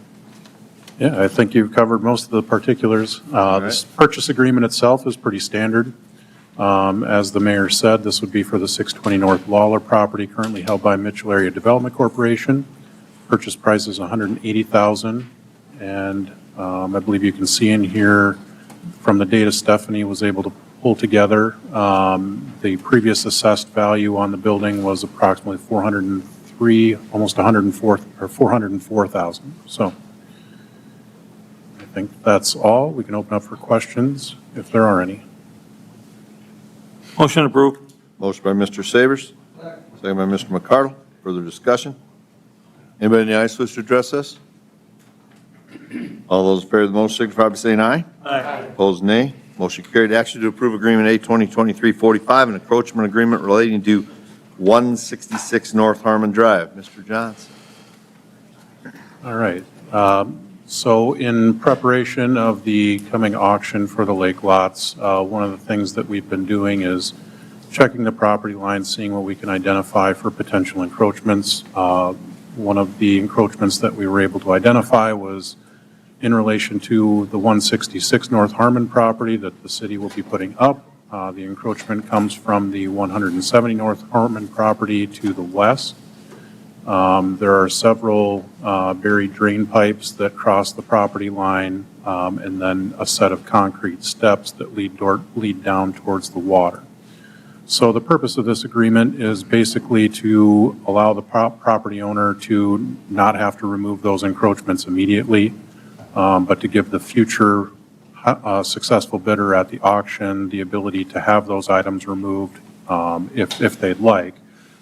Yeah, I think you've covered most of the particulars. This purchase agreement itself is pretty standard. As the mayor said, this would be for the 620 North Lawler property currently held by Mitchell Area Development Corporation. Purchase price is $180,000, and I believe you can see in here from the data Stephanie was able to pull together. The previous assessed value on the building was approximately 403, almost 104, or 404,000. So I think that's all. We can open up for questions if there are any. Motion approved. Motion by Mr. Savers, second by Mr. McCardle. Further discussion? Anybody in the audience wish to address this? All those in favor of the motion signify by saying aye. Aye. Opposed, nay. Motion carried. Action to approve agreement A/2023-45, an encroachment agreement relating to 166 North Harmon Drive. Mr. Johnson. All right. So in preparation of the coming auction for the lake lots, one of the things that we've been doing is checking the property lines, seeing what we can identify for potential encroachments. One of the encroachments that we were able to identify was in relation to the 166 North Harmon property that the city will be putting up. The encroachment comes from the 170 North Harmon property to the west. There are several buried drain pipes that cross the property line, and then a set of concrete steps that lead down towards the water. So the purpose of this agreement is basically to allow the property owner to not have to remove those encroachments immediately, but to give the future successful bidder at the auction the ability to have those items removed if they'd like.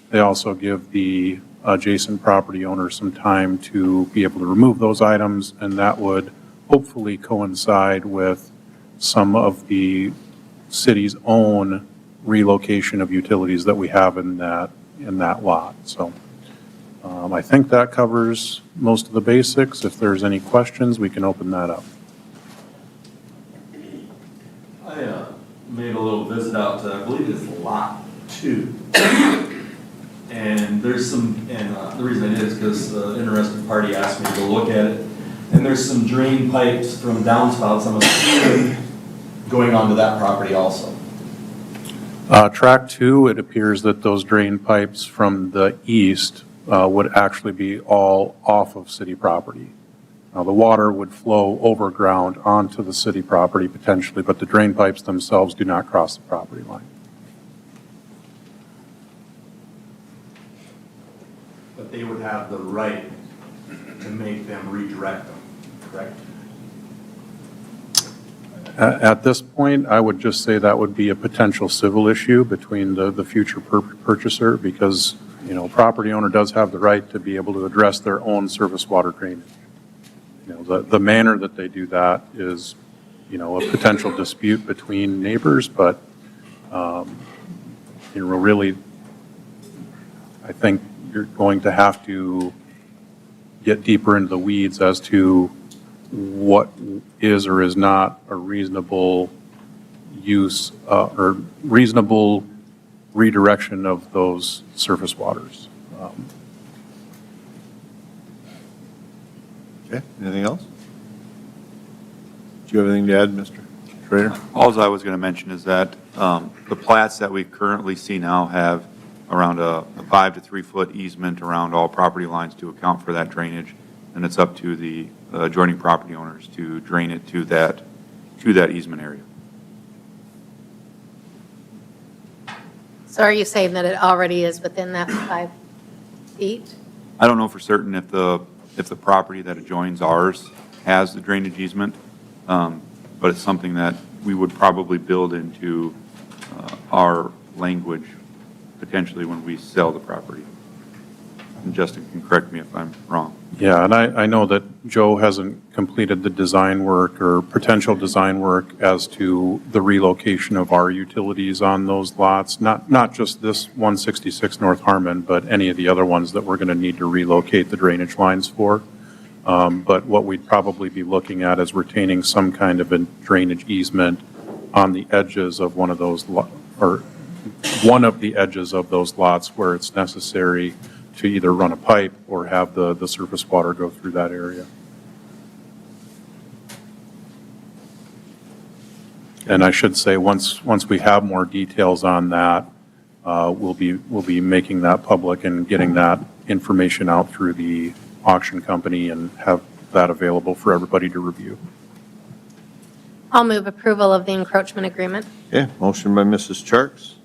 They also give the adjacent property owner some time to be able to remove those items, and that would hopefully coincide with some of the city's own relocation of utilities that we have in that lot. So I think that covers most of the basics. If there's any questions, we can open that up. I made a little visit out to, I believe it's Lot 2. And there's some, and the reason I did is because the interested party asked me to go look at it. And there's some drain pipes from downspouts, I'm assuming, going onto that property also. Track 2, it appears that those drain pipes from the east would actually be all off of city property. Now, the water would flow overground onto the city property potentially, but the drain pipes themselves do not cross the property line. But they would have the right to make them redirect them, correct? At this point, I would just say that would be a potential civil issue between the future purchaser, because, you know, property owner does have the right to be able to address their own surface water drainage. You know, the manner that they do that is, you know, a potential dispute between neighbors, but, you know, really, I think you're going to have to get deeper into the weeds as to what is or is not a reasonable use or reasonable redirection of those surface waters. Okay, anything else? Do you have anything to add, Mr. Schrader? All I was going to mention is that the plats that we currently see now have around a 5 to 3 foot easement around all property lines to account for that drainage, and it's up to the adjoining property owners to drain it to that easement area. So are you saying that it already is within that 5 feet? I don't know for certain if the property that adjoins ours has the drainage easement, but it's something that we would probably build into our language potentially when we sell the property. and Justin can correct me if I'm wrong. Yeah, and I know that Joe hasn't completed the design work or potential design work as to the relocation of our utilities on those lots, not just this 166 North Harmon, but any of the other ones that we're going to need to relocate the drainage lines for. But what we'd probably be looking at is retaining some kind of a drainage easement on the edges of one of those, or one of the edges of those lots where it's necessary to either run a pipe or have the surface water go through that area. And I should say, once we have more details on that, we'll be making that public and getting that information out through the auction company and have that available for everybody to review. I'll move approval of the encroachment agreement. Okay, motion by Mrs. Charles,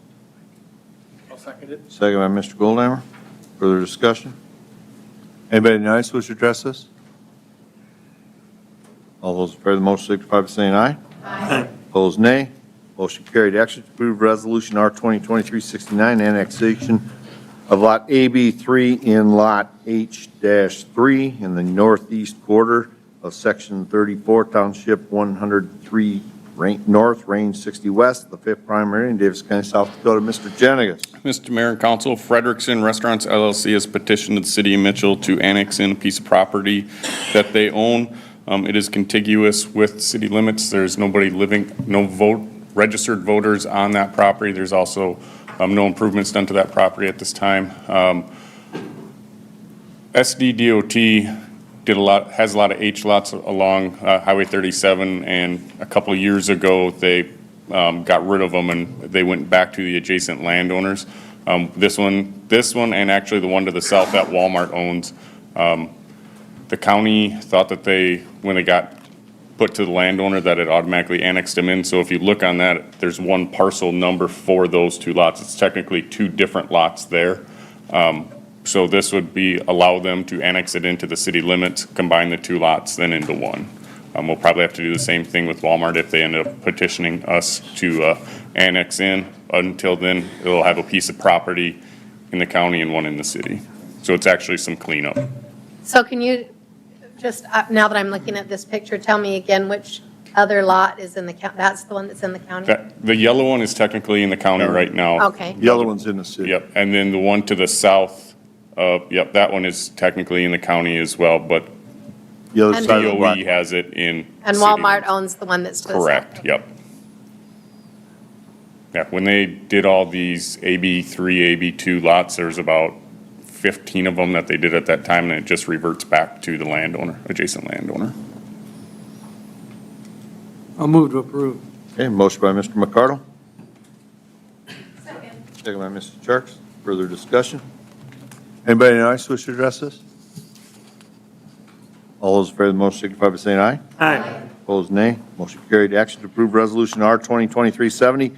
I'll second it. second by Mr. Goldhammer. Further discussion? Anybody in the audience wish to address this? All those in favor of the motion signify by saying aye. Aye. Opposed, nay. Motion carried. Action to approve Resolution R 2023-69, annexation of Lot AB3 in Lot H-3 in the northeast quarter of Section 34, Township 103 North, Range 60 West, the 5th primary in Davis County, South Dakota. Mr. Jenigas. Mr. Mayor and Council, Frederickson Restaurants LLC has petitioned the city of Mitchell to annex in a piece of property that they own. It is contiguous with city limits. There's nobody living, no registered voters on that property. There's also no improvements done to that property at this time. SDDOT has a lot of H lots along Highway 37, and a couple of years ago, they got rid of them and they went back to the adjacent landowners. This one, and actually the one to the south that Walmart owns, the county thought that when they got put to the landowner, that it automatically annexed them in. So if you look on that, there's one parcel number for those two lots. It's technically two different lots there. So this would allow them to annex it into the city limits, combine the two lots, then into one. We'll probably have to do the same thing with Walmart if they end up petitioning us to annex in. Until then, it'll have a piece of property in the county and one in the city. So it's actually some cleanup. So can you just, now that I'm looking at this picture, tell me again which other lot is in the county? That's the one that's in the county? The yellow one is technically in the county right now. Okay. The other one's in the city. Yep, and then the one to the south, yep, that one is technically in the county as well, but The other And- side of the lot. DOE has it in. And city. Walmart owns the one that's to the south? Correct, yep. Yeah, when they did all these AB3, AB2 lots, there's about 15 of them that they did at that time, and it just reverts back to the landowner, adjacent landowner. I'll move to approve. Okay, motion by Mr. McCardle. Second by Mrs. Charles. Further discussion? Anybody in the audience wish to address this? All those in favor of the motion signify by saying aye. Aye. Opposed, nay. Motion carried. Action to approve Resolution R 2023-70,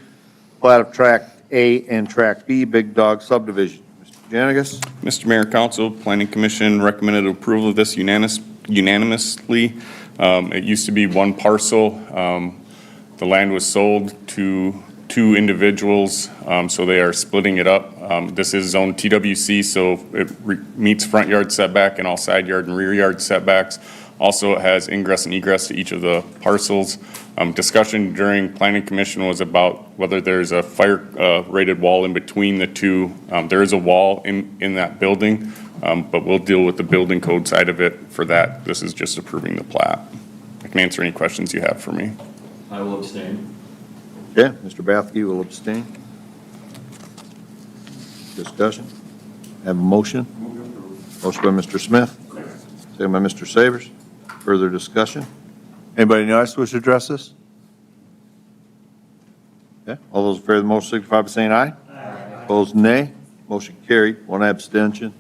plat of Tract A and Tract B, Big Dog subdivision. Mr. Janigas? Mr. Mayor and Council, Planning Commission recommended approval of this unanimously. It used to be one parcel. The land was sold to two individuals, so they are splitting it up. This is zone TWC, so it meets front yard setback and all side yard and rear yard setbacks. Also, it has ingress and egress to each of the parcels. Discussion during Planning Commission was about whether there's a fire rated wall in between the two. There is a wall in that building, but we'll deal with the building code side of it for that. This is just approving the plat. I can answer any questions you have for me. I will abstain. Okay, Mr. Bathke will abstain. Discussion? Have a motion? Motion by Mr. Smith. Second by Mr. Savers. Further discussion? Anybody in the audience wish to address this? Okay, all those in favor of the motion signify by saying aye. Aye. Opposed, nay. Motion carried, one abstention.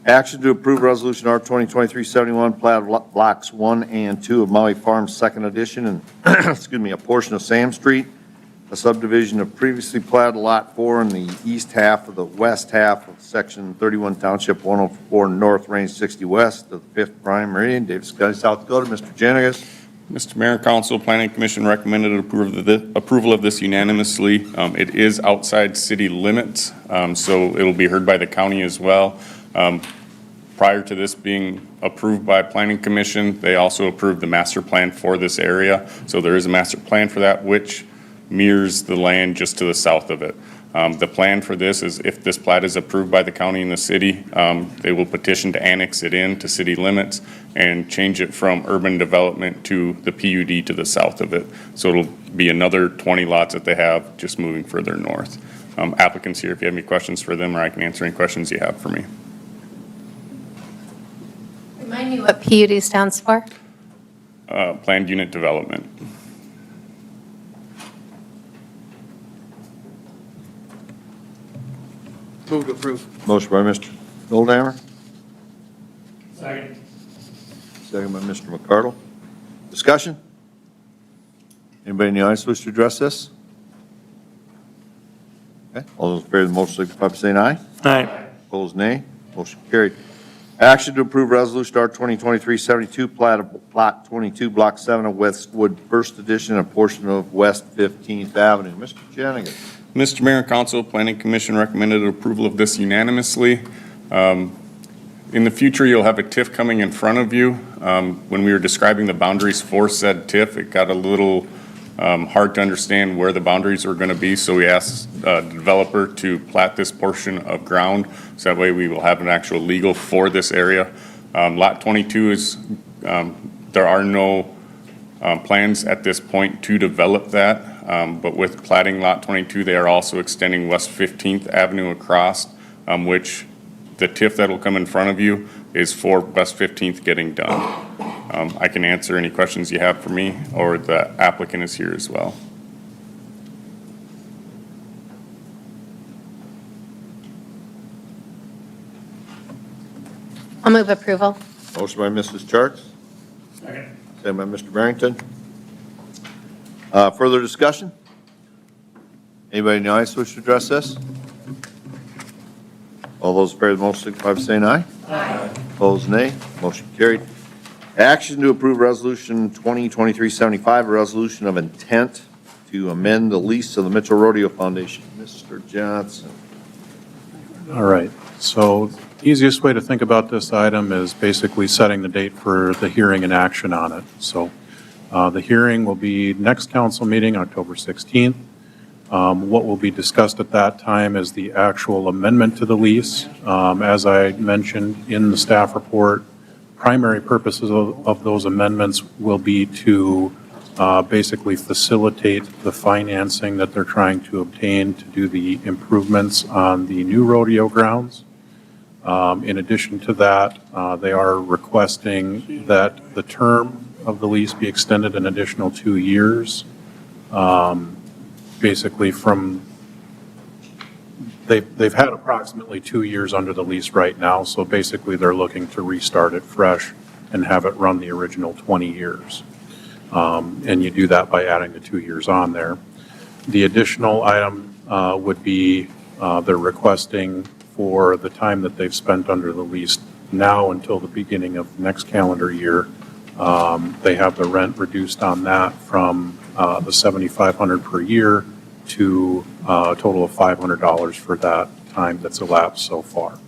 Action to approve Resolution R 2023-71, plat of blocks 1 and 2 of Maui Farms, second edition, and, excuse me, a portion of Sam Street, a subdivision of previously platted Lot 4 in the east half of the west half of Section 31 Township 104 North, Range 60 West of the 5th Prime Meridian, Davis County, South Dakota. Mr. Janigas. Mr. Mayor and Council, Planning Commission recommended approval of this unanimously. It is outside city limits, so it'll be heard by the county as well. Prior to this being approved by Planning Commission, they also approved the master plan for this area. So there is a master plan for that, which mirrors the land just to the south of it. The plan for this is if this plat is approved by the county and the city, they will petition to annex it in to city limits and change it from urban development to the PUD to the south of it. So it'll be another 20 lots that they have just moving further north. Applicants here, if you have any questions for them, or I can answer any questions you have for me. Remind me what PUD stands for? Planned unit development. Move to approve. Motion by Mr. Goldhammer, Second. second by Mr. McCardle. Discussion? Anybody in the audience wish to address this? Okay, all those in favor of the motion signify by saying aye. Aye. Opposed, nay. Motion carried. Action to approve Resolution R 2023-72, plat of Plot 22, Block 7 of Westwood First Edition, a portion of West 15th Avenue. Mr. Jenigan. Mr. Mayor and Council, Planning Commission recommended approval of this unanimously. In the future, you'll have a TIF coming in front of you. When we were describing the boundaries for said TIF, it got a little hard to understand where the boundaries were going to be, so we asked the developer to plat this portion of ground, so that way we will have an actual legal for this area. Lot 22 is, there are no plans at this point to develop that, but with platting Lot 22, they are also extending West 15th Avenue across, which the TIF that will come in front of you is for West 15th getting done. I can answer any questions you have for me, or the applicant is here as well. I'll move approval. Motion by Mrs. Charts, Second. second by Mr. Barrington. Further discussion? Anybody in the audience wish to address this? All those in favor of the motion signify by saying aye. Aye. Opposed, nay. Motion carried. Action to approve Resolution 2023-75, a resolution of intent to amend the lease of the Mitchell Rodeo Foundation. Mr. Johnson. All right, so easiest way to think about this item is basically setting the date for the hearing and action on it. So the hearing will be next council meeting, October 16th. What will be discussed at that time is the actual amendment to the lease. As I mentioned in the staff report, primary purposes of those amendments will be to basically facilitate the financing that they're trying to obtain to do the improvements on the new rodeo grounds. In addition to that, they are requesting that the term of the lease be extended an additional 2 years. Basically they've had approximately 2 years under the lease right now, so basically they're looking to restart it fresh and have it run the original 20 years. And you do that by adding the 2 years on there. The additional item would be they're requesting for the time that they've spent under the lease now until the beginning of next calendar year. They have the rent reduced on that from the $7,500 per year to a total of $500 for that time that's elapsed so far.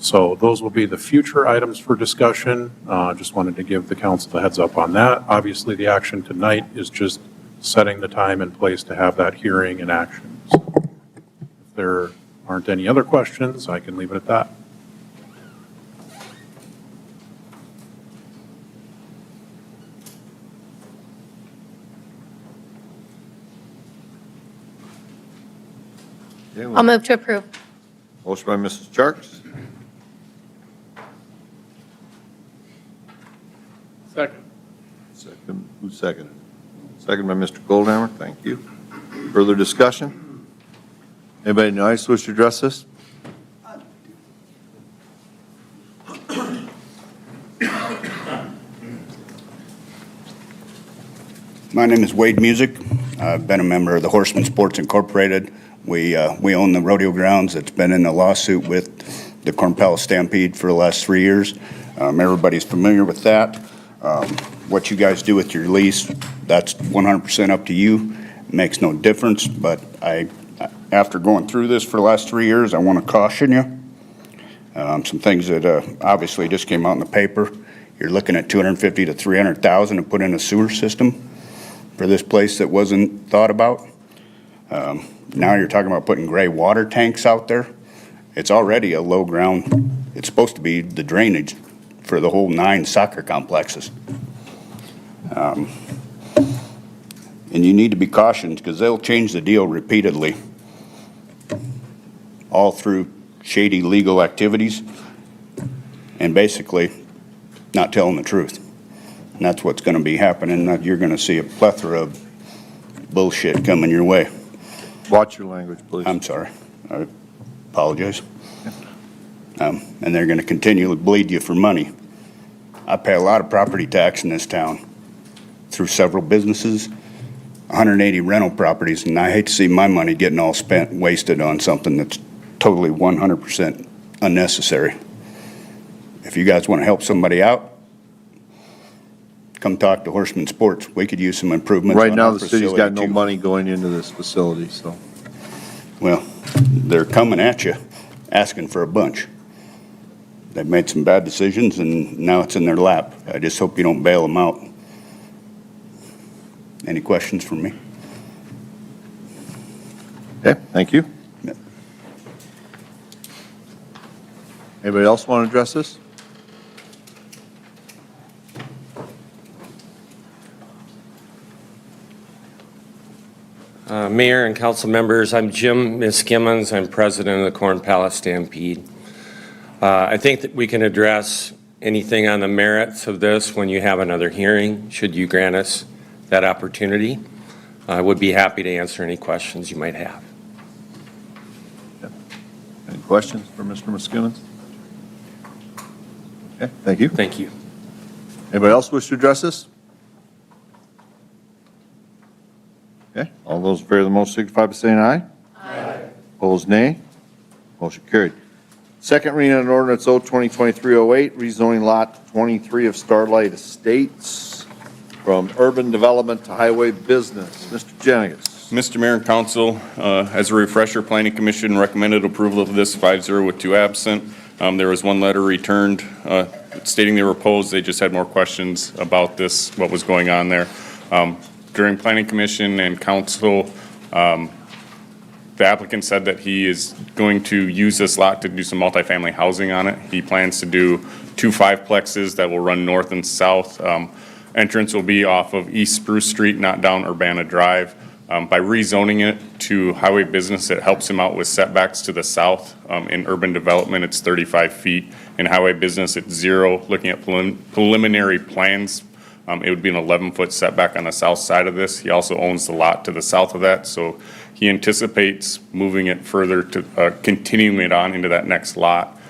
So those will be the future items for discussion. Just wanted to give the council the heads up on that. Obviously, the action tonight is just setting the time and place to have that hearing and action. So if there aren't any other questions, I can leave it at that. I'll move to approve. Motion by Mrs. Charks, Second. second, who seconded? Second by Mr. Goldhammer, thank you. Further discussion? Anybody in the audience wish to address this? My name is Wade Music. I've been a member of the Horseman Sports Incorporated. We own the rodeo grounds that's been in a lawsuit with the Corn Palace Stampede for the last 3 years. Everybody's familiar with that. What you guys do with your lease, that's 100% up to you. Makes no difference, but after going through this for the last 3 years, I want to caution you. Some things that obviously just came out in the paper. You're looking at $250,000 to $300,000 to put in a sewer system for this place that wasn't thought about. Now you're talking about putting gray water tanks out there. It's already a low ground. It's supposed to be the drainage for the whole 9 soccer complexes. And you need to be cautioned because they'll change the deal repeatedly, all through shady legal activities and basically not telling the truth. And that's what's going to be happening. You're going to see a plethora of bullshit coming your way. Watch your language, please. I'm sorry. I apologize. And they're going to continually bleed you for money. I pay a lot of property tax in this town through several businesses, 180 rental properties, and I hate to see my money getting all spent, wasted on something that's totally 100% unnecessary. If you guys want to help somebody out, come talk to Horseman Sports. We could use some improvements Right on now, our the city's got facility, no too. money going into this facility, so. Well, they're coming at you, asking for a bunch. They've made some bad decisions, and now it's in their lap. I just hope you don't bail them out. Any questions from me? Okay, thank you. Anybody else want to address this? Mayor and council members, I'm Jim Miskimmons. I'm president of the Corn Palace Stampede. I think that we can address anything on the merits of this when you have another hearing, should you grant us that opportunity. I would be happy to answer any questions you might have. Any questions for Mr. Miskimmons? Okay, thank you. Thank you. Anybody else wish to address this? Okay, all those in favor of the motion signify by saying aye. Aye. Opposed, nay. Motion carried. Second reading on ordinance O 2023-08, rezoning lot 23 of Starlight Estates from urban development to highway business. Mr. Jenigas. Mr. Mayor and Council, as a refresher, Planning Commission recommended approval of this 5-0 with 2 absent. There was 1 letter returned stating they were opposed. They just had more questions about this, what was going on there. During Planning Commission and Council, the applicant said that he is going to use this lot to do some multifamily housing on it. He plans to do 2 5-plexes that will run north and south. Entrance will be off of East Spruce Street, not down Urbana Drive. By rezoning it to highway business, it helps him out with setbacks to the south. In urban development, it's 35 feet. In highway business, it's 0. Looking at preliminary plans, it would be an 11-foot setback on the south side of this. He also owns the lot to the south of that, so he anticipates moving it further to continuing it on into that next lot.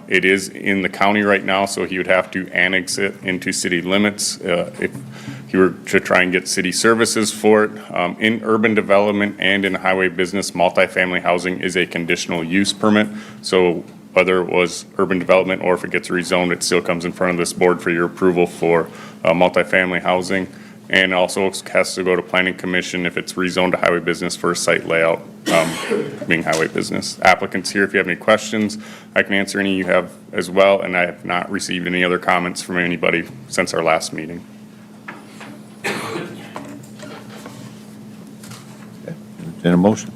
It is in the county right now, so he would have to annex it into city limits if he were to try and get city services for it. In urban development and in highway business, multifamily housing is a conditional use permit. So whether it was urban development or if it gets rezoned, it still comes in front of this board for your approval for multifamily housing. And also has to go to Planning Commission if it's rezoned to highway business for a site layout, being highway business. Applicants here, if you have any questions, I can answer any you have as well, and I have not received any other comments from anybody since our last meeting. Entertain a motion.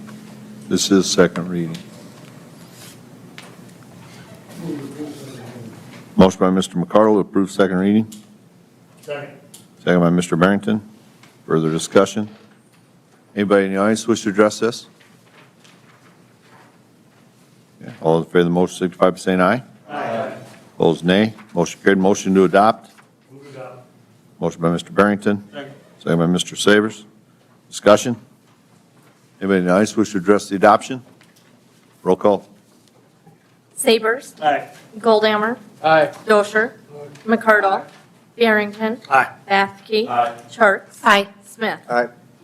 This is second reading. Motion by Mr. McCardle to approve second reading. Second. Second by Mr. Barrington. Further discussion? Anybody in the audience wish to address this? Okay. All in favor of the motion signify by saying aye. Aye. Opposed, nay. Motion carried. Motion to adopt. Move it up. Motion by Mr. Barrington. Second. Second by Mr. Savers. Discussion? Anybody in the audience wish to address the adoption? Roll call. Sabers. Aye. Goldammer. Aye. Dosher. McCardle. Barrington. Aye. Bathke. Aye. Charts. Aye. Smith.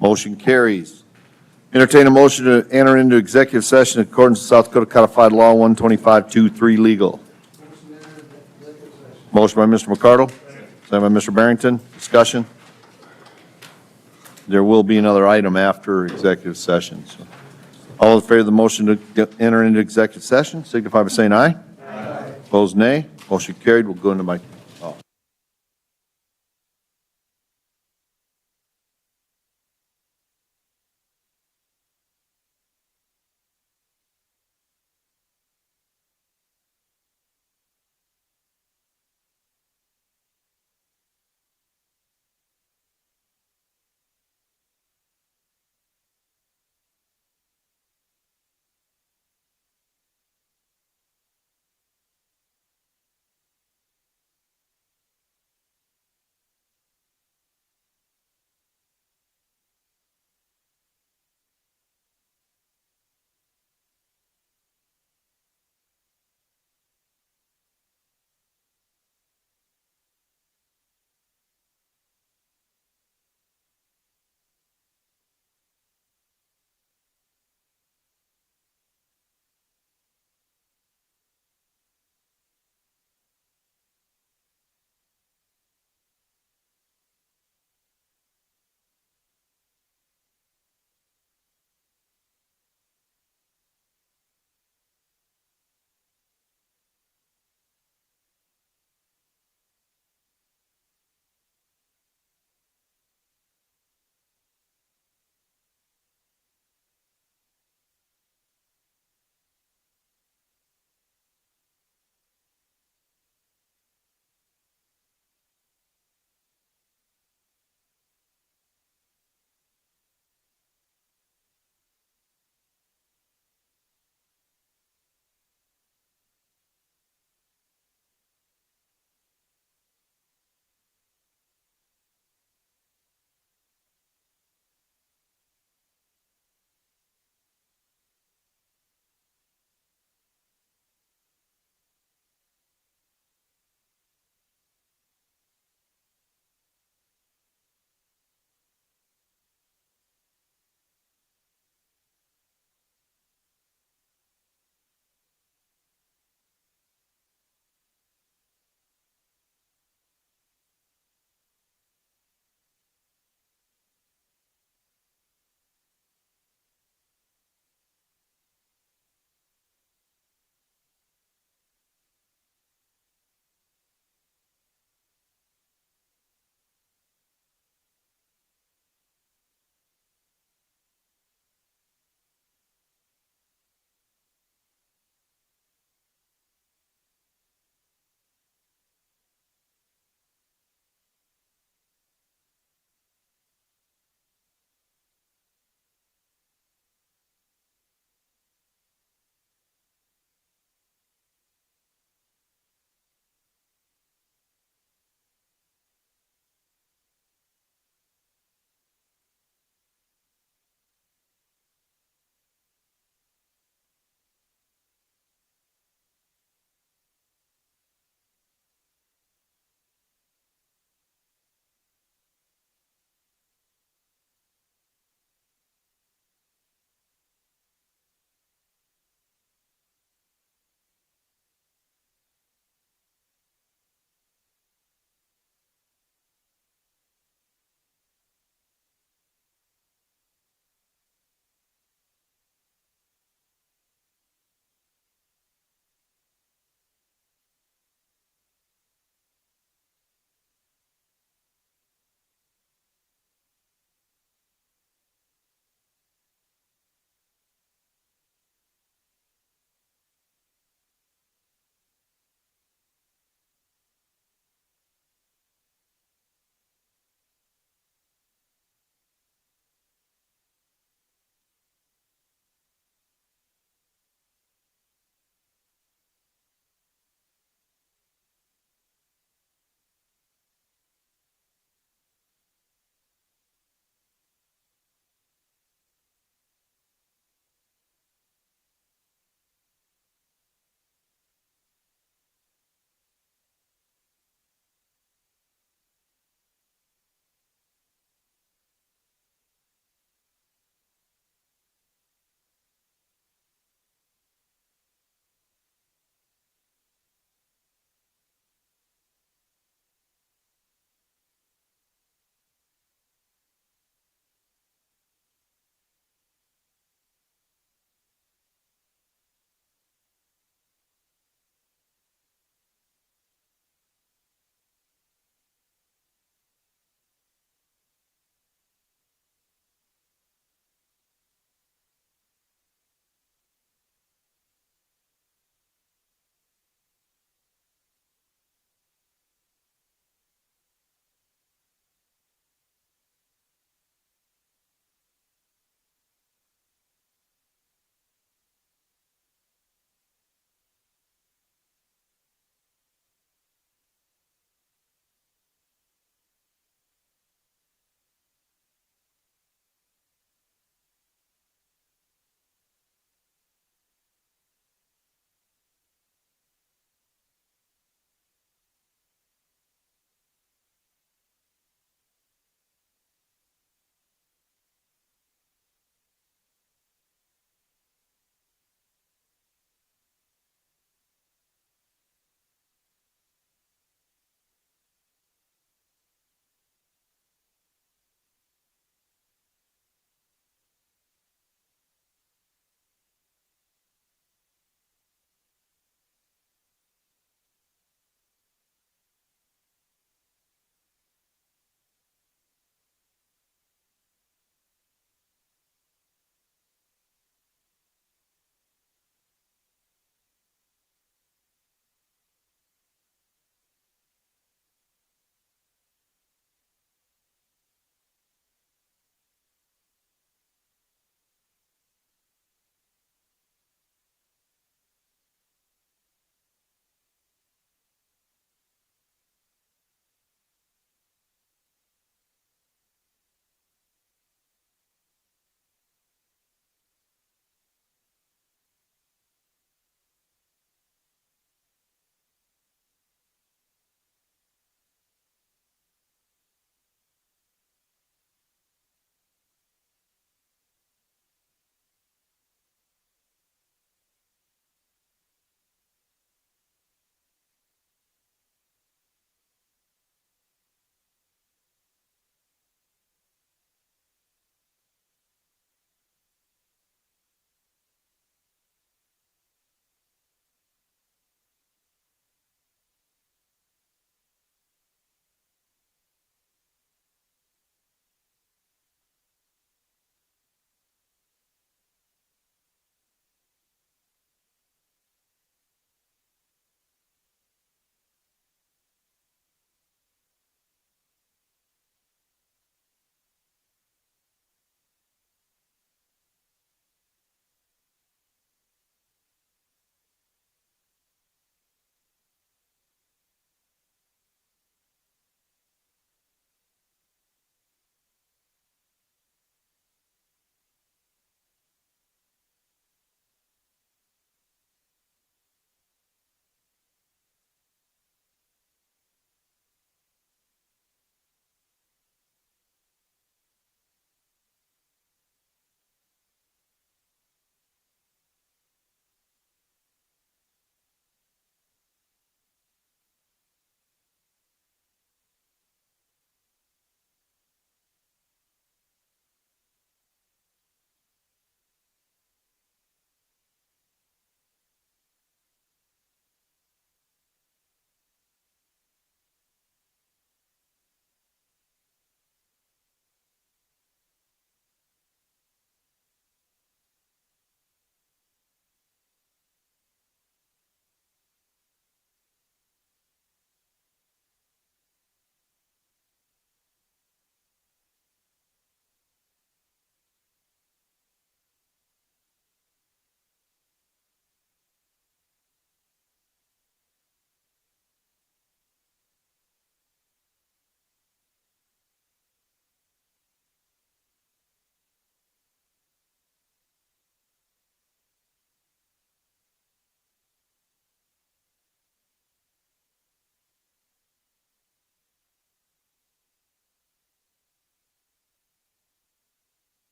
Motion carries. Entertain a motion to enter into executive session in accordance with South Dakota Codified Law 125-23 legal. Motion by Mr. McCardle. Second Second by Mr. Barrington. Discussion? There will be another item after executive session. So, all in favor of the motion to enter into executive session, signify by saying aye. Aye. Opposed, nay. Motion carried. We'll go into my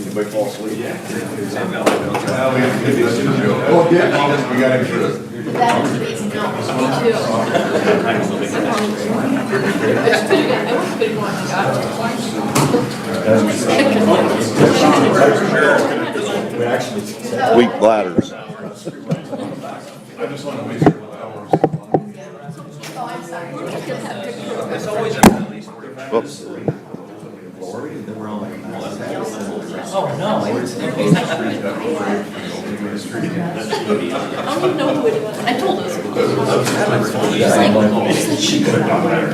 Anybody fall asleep? Weak bladders. Whoops. Oh, no. I don't even know who it was. I told us. She could have done better.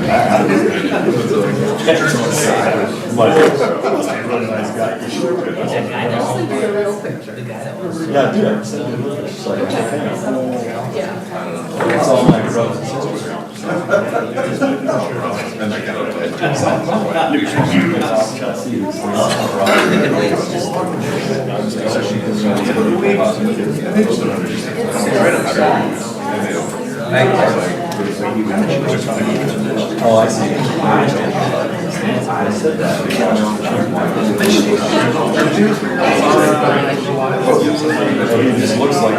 Really nice guy. The real picture. The guy that was. Yeah, dude. It's all my brothers and sisters. Oh, I see. I said that. It just looks like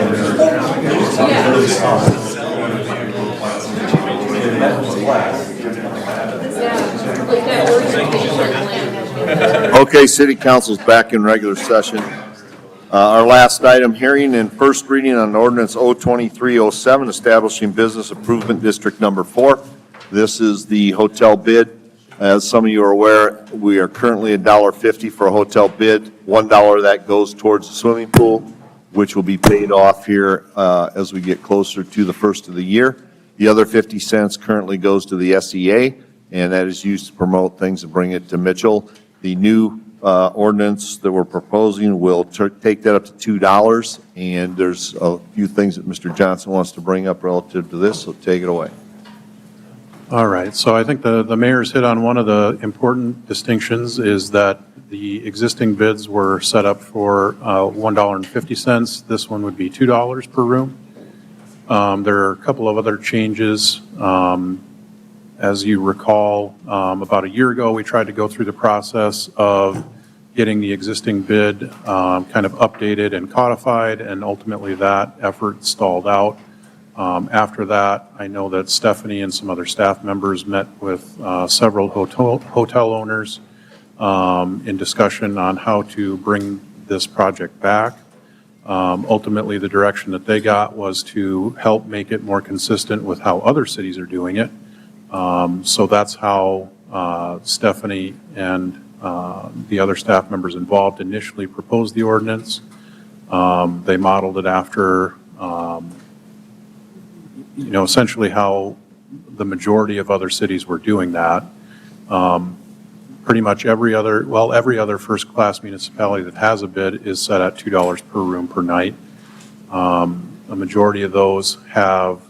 Okay, City Council's back in regular session. Our last item, hearing and first reading on ordinance 02307, establishing Business Improvement District Number 4. This is the hotel bid. As some of you are aware, we are currently $1.50 for a hotel bid. $1 of that goes towards the swimming pool, which will be paid off here as we get closer to the first of the year. The other 50 cents currently goes to the SEA, and that is used to promote things and bring it to Mitchell. The new ordinance that we're proposing will take that up to $2, and there's a few things that Mr. Johnson wants to bring up relative to this, so take it away. All right, so I think the mayor's hit on one of the important distinctions is that the existing bids were set up for $1.50. This one would be $2 per room. There are a couple of other changes. As you recall, about a year ago, we tried to go through the process of getting the existing bid kind of updated and codified, and ultimately that effort stalled out. After that, I know that Stephanie and some other staff members met with several hotel owners in discussion on how to bring this project back. Ultimately, the direction that they got was to help make it more consistent with how other cities are doing it. So that's how Stephanie and the other staff members involved initially proposed the ordinance. They modeled it after essentially how the majority of other cities were doing that. Pretty much every other first-class municipality that has a bid is set at $2 per room per night. A majority of those have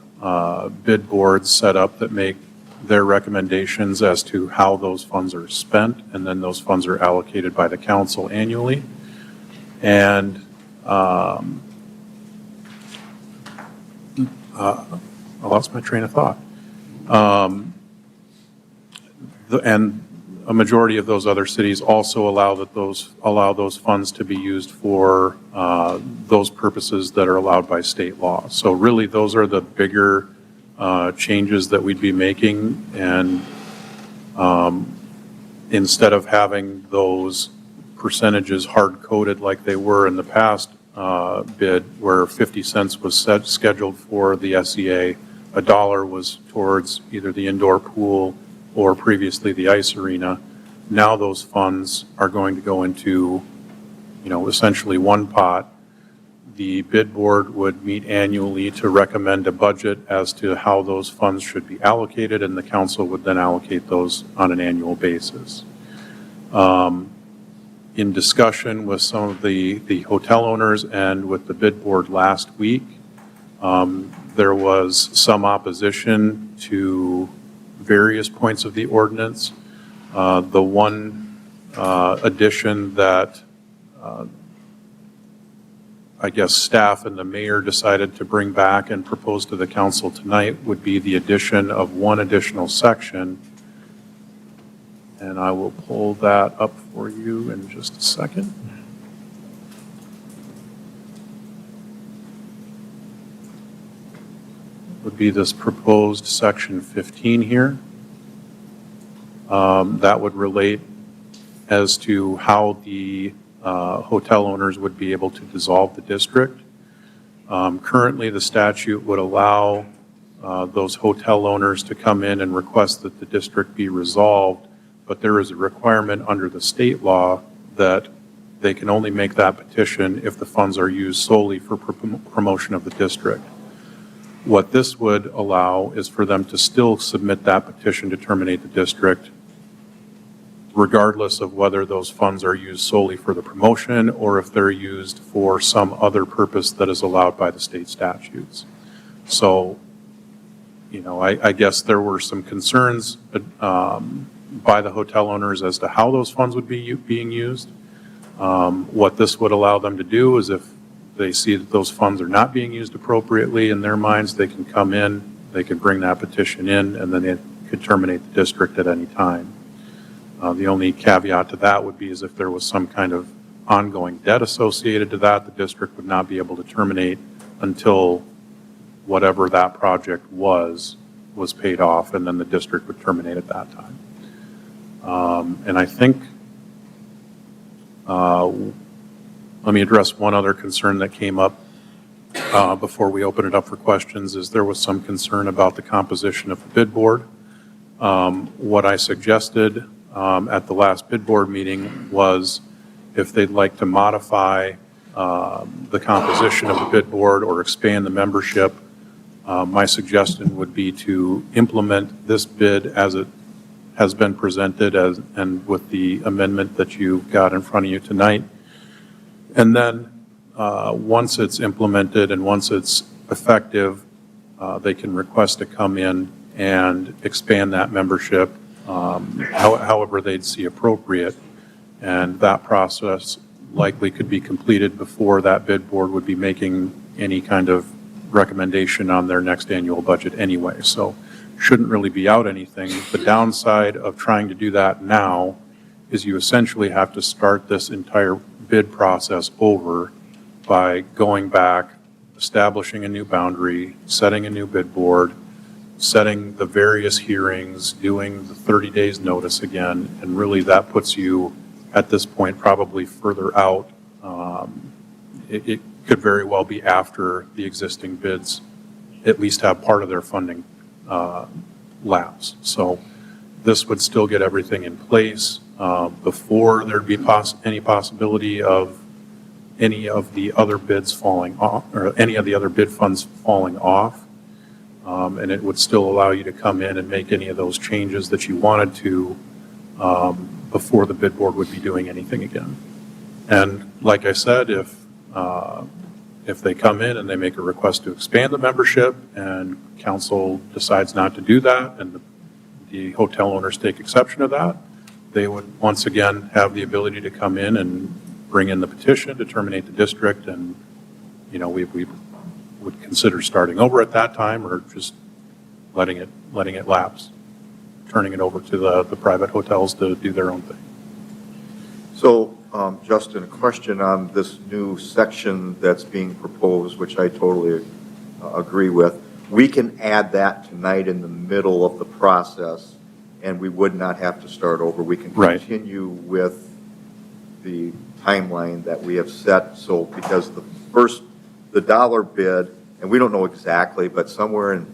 bid boards set up that make their recommendations as to how those funds are spent, and then those funds are allocated by the council annually. And I lost my train of thought. And a majority of those other cities also allow those funds to be used for those purposes that are allowed by state law. So really, those are the bigger changes that we'd be making. And instead of having those percentages hard-coded like they were in the past bid, where 50 cents was scheduled for the SEA, $1 was towards either the indoor pool or previously the ice arena. Now those funds are going to go into, essentially one pot. The bid board would meet annually to recommend a budget as to how those funds should be allocated, and the council would then allocate those on an annual basis. In discussion with some of the hotel owners and with the bid board last week, there was some opposition to various points of the ordinance. The one addition that I guess staff and the mayor decided to bring back and propose to the council tonight would be the addition of one additional section. And I will pull that up for you in just a second. would be this proposed section 15 here. That would relate as to how the hotel owners would be able to dissolve the district. Currently, the statute would allow those hotel owners to come in and request that the district be resolved, but there is a requirement under the state law that they can only make that petition if the funds are used solely for promotion of the district. What this would allow is for them to still submit that petition to terminate the district, regardless of whether those funds are used solely for the promotion or if they're used for some other purpose that is allowed by the state statutes. So, you know, I guess there were some concerns by the hotel owners as to how those funds would be being used. What this would allow them to do is if they see that those funds are not being used appropriately in their minds, they can come in, they could bring that petition in, and then it could terminate the district at any time. The only caveat to that would be is if there was some kind of ongoing debt associated to that, the district would not be able to terminate until whatever that project was paid off, and then the district would terminate at that time. And I think, let me address one other concern that came up before we open it up for questions, is there was some concern about the composition of the bid board. What I suggested at the last bid board meeting was if they'd like to modify the composition of the bid board or expand the membership, my suggestion would be to implement this bid as it has been presented and with the amendment that you've got in front of you tonight. And then once it's implemented and once it's effective, they can request to come in and expand that membership however they'd see appropriate. And that process likely could be completed before that bid board would be making any kind of recommendation on their next annual budget anyway. So shouldn't really be out anything. The downside of trying to do that now is you essentially have to start this entire bid process over by going back, establishing a new boundary, setting a new bid board, setting the various hearings, doing the 30 days notice again, and really that puts you at this point probably further out. It could very well be after the existing bids at least have part of their funding lapse. So this would still get everything in place before there'd be any possibility of any of the other bids falling off, or any of the other bid funds falling off. And it would still allow you to come in and make any of those changes that you wanted to before the bid board would be doing anything again. And like I said, if they come in and they make a request to expand the membership and council decides not to do that and the hotel owners take exception to that, they would once again have the ability to come in and bring in the petition to terminate the district. And, you know, we would consider starting over at that time or just letting it lapse, turning it over to the private hotels to do their own thing. So, Justin, a question on this new section that's being proposed, which I totally agree with. We can add that tonight in the middle of the process, and we would not have to start over. We can continue with the timeline that we have set. So, because the dollar bid, and we don't know exactly, but somewhere in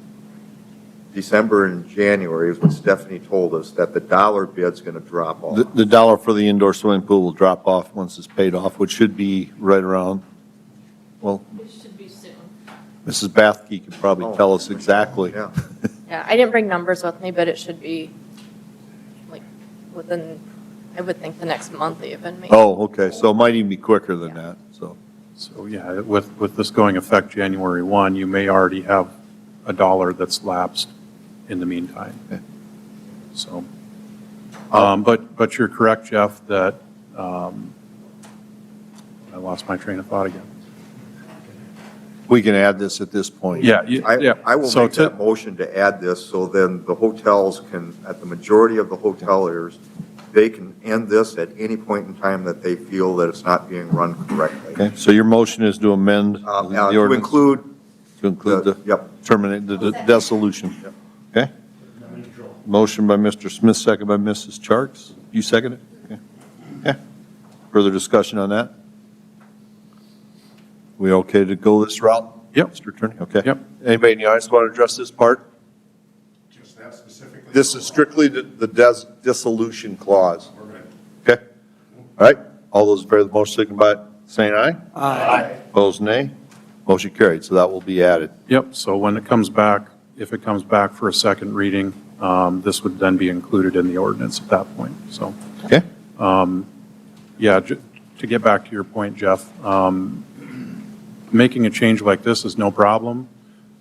December and January is what Stephanie told us, that the dollar bid's going to drop off. The dollar for the indoor swimming pool will drop off once it's paid off, which should be right around, well, It should be soon. Mrs. Bathke could probably tell us exactly. Yeah. Yeah, I didn't bring numbers with me, but it should be like within, I would think the next month even, maybe. Oh, okay, so it might even be quicker than that, so. So yeah, with this going effect January 1, you may already have a dollar that's lapsed in the meantime. So, but you're correct, Jeff, that I lost my train of thought again. We can add this at this point. Yeah. I will So make that motion to add this, so then the hotels can, at the majority of the hoteliers, they can end this at any point in time that they feel that it's not being run correctly. Okay, so your motion is to amend the To ordinance? To include the, Yep. terminate the dissolution. Okay? Motion by Mr. Smith, second by Mrs. Charks. You second it? Okay. Yeah. Further discussion on that? We okay to go this route? Yep. Mr. Attorney? Okay. Yep. Anybody in the audience want to address this part? Just that specifically? This is strictly the dissolution clause. Okay? All right. All those in favor of the motion, signify by saying aye. Aye. Opposed, nay. Motion carried, so that will be added. Yep, so when it comes back, if it comes back for a second reading, this would then be included in the ordinance at that point, so. Okay? Yeah, to get back to your point, Jeff, making a change like this is no problem.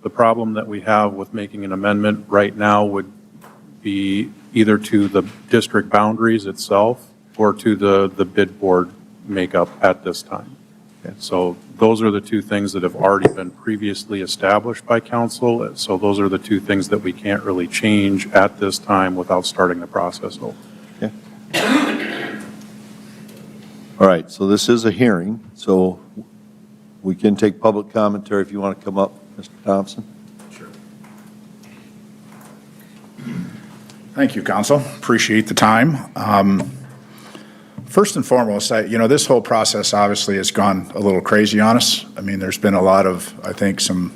The problem that we have with making an amendment right now would be either to the district boundaries itself or to the bid board makeup at this time. So those are the two things that have already been previously established by council. So those are the two things that we can't really change at this time without starting the process over. Okay. All right, so this is a hearing, so we can take public commentary if you want to come up, Mr. Thompson. Sure. Thank you, council. Appreciate the time. First and foremost, this whole process obviously has gone a little crazy on us. I mean, there's been a lot of, I think, some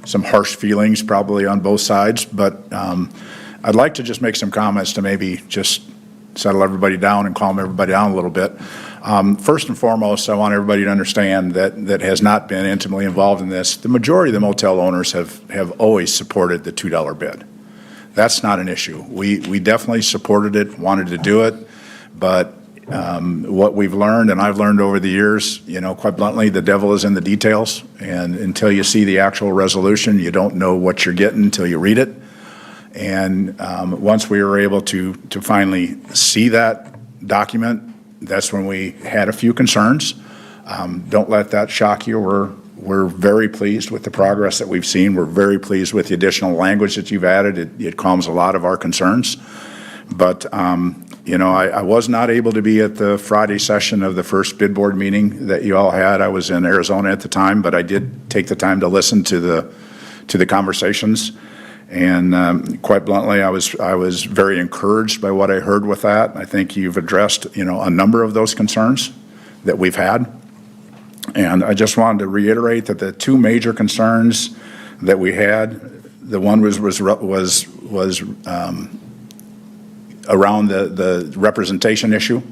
harsh feelings probably on both sides, but I'd like to just make some comments to maybe just settle everybody down and calm everybody down a little bit. First and foremost, I want everybody to understand that has not been intimately involved in this. The majority of the motel owners have always supported the $2 bid. That's not an issue. We definitely supported it, wanted to do it, but what we've learned, and I've learned over the years, quite bluntly, the devil is in the details. And until you see the actual resolution, you don't know what you're getting until you read it. And once we were able to finally see that document, that's when we had a few concerns. Don't let that shock you. We're very pleased with the progress that we've seen. We're very pleased with the additional language that you've added. It calms a lot of our concerns. But I was not able to be at the Friday session of the first bid board meeting that you all had. I was in Arizona at the time, but I did take the time to listen to the conversations. And quite bluntly, I was very encouraged by what I heard with that. I think you've addressed, a number of those concerns that we've had. And I just wanted to reiterate that the two major concerns that we had, the one was around the representation issue.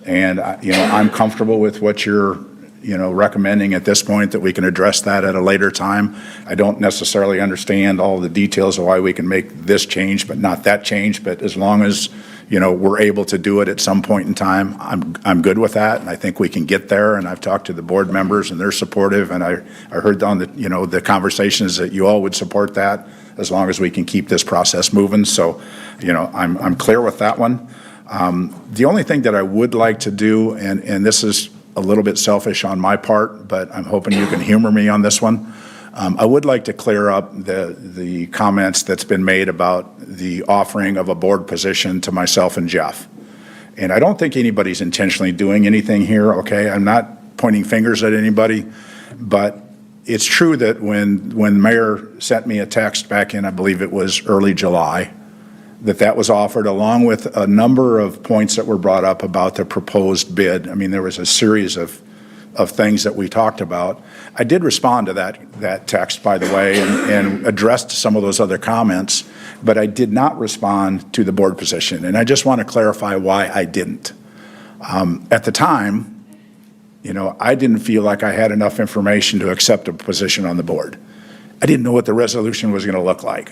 And, I'm comfortable with what you're, recommending at this point, that we can address that at a later time. I don't necessarily understand all the details of why we can make this change, but not that change. But as long as, we're able to do it at some point in time, I'm good with that. And I think we can get there. And I've talked to the board members and they're supportive. And I heard on the conversations that you all would support that as long as we can keep this process moving. So, I'm clear with that one. The only thing that I would like to do, and this is a little bit selfish on my part, but I'm hoping you can humor me on this one. I would like to clear up the comments that's been made about the offering of a board position to myself and Jeff. And I don't think anybody's intentionally doing anything here, okay? I'm not pointing fingers at anybody, but it's true that when the mayor sent me a text back in, I believe it was early July, that was offered along with a number of points that were brought up about the proposed bid. I mean, there was a series of things that we talked about. I did respond to that text, by the way, and addressed some of those other comments, but I did not respond to the board position. And I just want to clarify why I didn't. At the time, I didn't feel like I had enough information to accept a position on the board. I didn't know what the resolution was going to look like.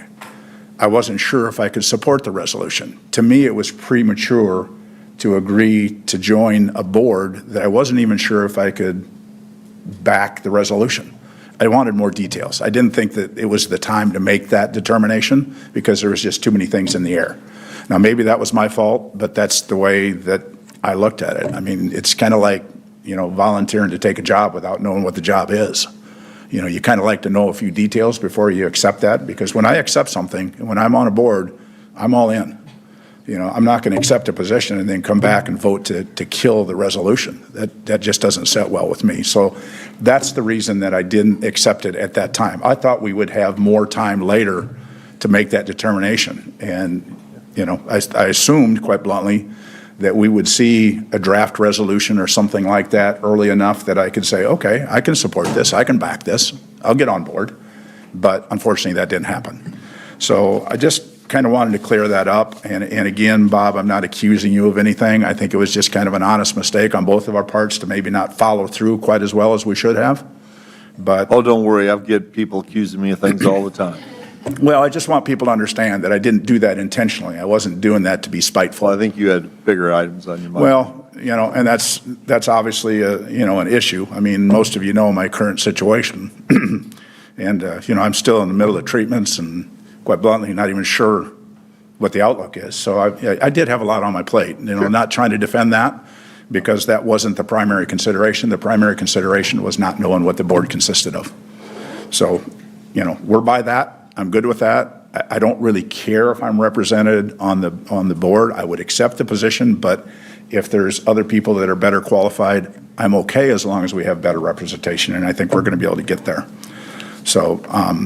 I wasn't sure if I could support the resolution. To me, it was premature to agree to join a board that I wasn't even sure if I could back the resolution. I wanted more details. I didn't think that it was the time to make that determination because there was just too many things in the air. Now, maybe that was my fault, but that's the way that I looked at it. I mean, it's kind of like, volunteering to take a job without knowing what the job is. You kind of like to know a few details before you accept that, because when I accept something, and when I'm on a board, I'm all in. I'm not going to accept a position and then come back and vote to kill the resolution. That just doesn't set well with me. So that's the reason that I didn't accept it at that time. I thought we would have more time later to make that determination. And, I assumed, quite bluntly, that we would see a draft resolution or something like that early enough that I could say, okay, I can support this, I can back this, I'll get on board. But unfortunately, that didn't happen. So I just kind of wanted to clear that up. And again, Bob, I'm not accusing you of anything. I think it was just kind of an honest mistake on both of our parts to maybe not follow through quite as well as we should have. But Oh, don't worry, I get people accusing me of things all the time. well, I just want people to understand that I didn't do that intentionally. I wasn't doing that to be spiteful. Well, I think you had bigger items on your mind. Well, and that's obviously an issue. I mean, most of you know my current situation. And, I'm still in the middle of treatments and quite bluntly, not even sure what the outlook is. So I did have a lot on my plate, not trying to defend that because that wasn't the primary consideration. The primary consideration was not knowing what the board consisted of. So, we're by that. I'm good with that. I don't really care if I'm represented on the board. I would accept the position, but if there's other people that are better qualified, I'm okay as long as we have better representation, and I think we're going to be able to get there. So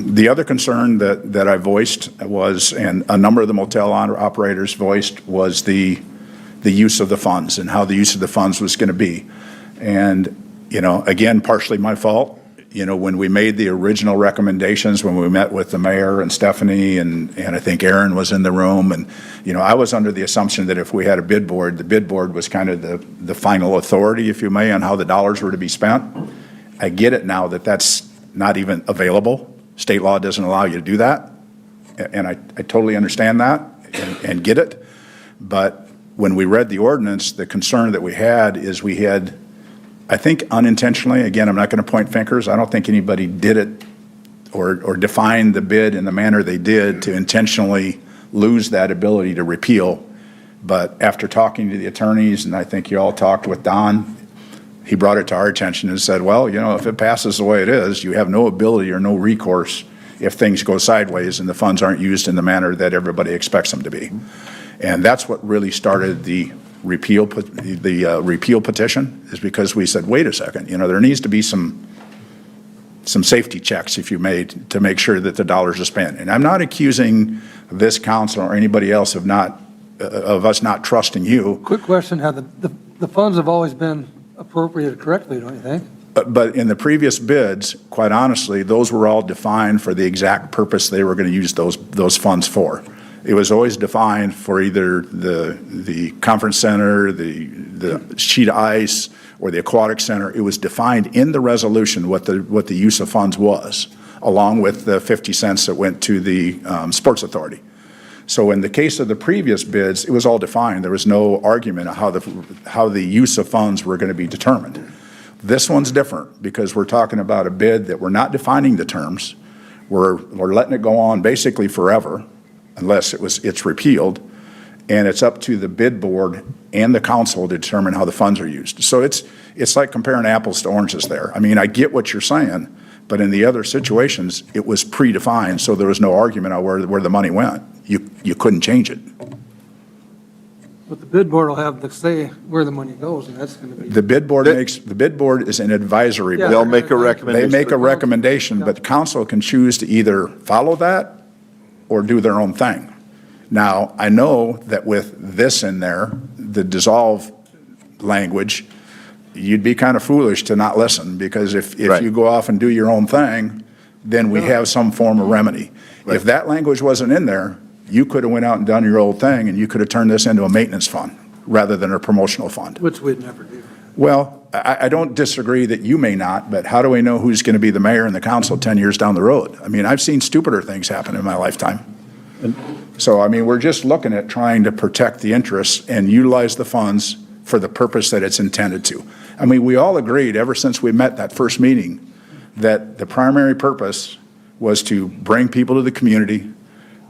the other concern that I voiced was, and a number of the motel operators voiced, was the use of the funds and how the use of the funds was going to be. And, again, partially my fault. When we made the original recommendations, when we met with the mayor and Stephanie, and I think Aaron was in the room, and, I was under the assumption that if we had a bid board, the bid board was kind of the final authority, if you may, on how the dollars were to be spent. I get it now that that's not even available. State law doesn't allow you to do that. And I totally understand that and get it. But when we read the ordinance, the concern that we had is we had, I think unintentionally, again, I'm not going to point fingers, I don't think anybody did it or defined the bid in the manner they did to intentionally lose that ability to repeal. But after talking to the attorneys, and I think you all talked with Don, he brought it to our attention and said, well, if it passes the way it is, you have no ability or no recourse if things go sideways and the funds aren't used in the manner that everybody expects them to be. And that's what really started the repeal petition, is because we said, wait a second, there needs to be some safety checks, if you may, to make sure that the dollars are spent. And I'm not accusing this council or anybody else of us not trusting you. Quick question, have the funds have always been appropriated correctly, don't you think? But in the previous bids, quite honestly, those were all defined for the exact purpose they were going to use those funds for. It was always defined for either the conference center, the sheet of ice, or the aquatic center. It was defined in the resolution what the use of funds was, along with the 50 cents that went to the Sports Authority. So in the case of the previous bids, it was all defined. There was no argument of how the use of funds were going to be determined. This one's different because we're talking about a bid that we're not defining the terms. We're letting it go on basically forever unless it's repealed, and it's up to the bid board and the council to determine how the funds are used. So it's like comparing apples to oranges there. I mean, I get what you're saying, but in the other situations, it was predefined, so there was no argument on where the money went. You couldn't change it. But the bid board will have to say where the money goes, and that's going to be. The bid board is an advisory board. They'll make a recommendation. They make a recommendation, but the council can choose to either follow that or do their own thing. Now, I know that with this in there, the dissolve language, you'd be kind of foolish to not listen, because if you go off and do your own thing, then we have some form of remedy. If that language wasn't in there, you could have went out and done your old thing, and you could have turned this into a maintenance fund rather than a promotional fund. Which we'd never do. Well, I don't disagree that you may not, but how do we know who's going to be the mayor and the council 10 years down the road? I mean, I've seen stupider things happen in my lifetime. So, I mean, we're just looking at trying to protect the interests and utilize the funds for the purpose that it's intended to. I mean, we all agreed ever since we met that first meeting that the primary purpose was to bring people to the community,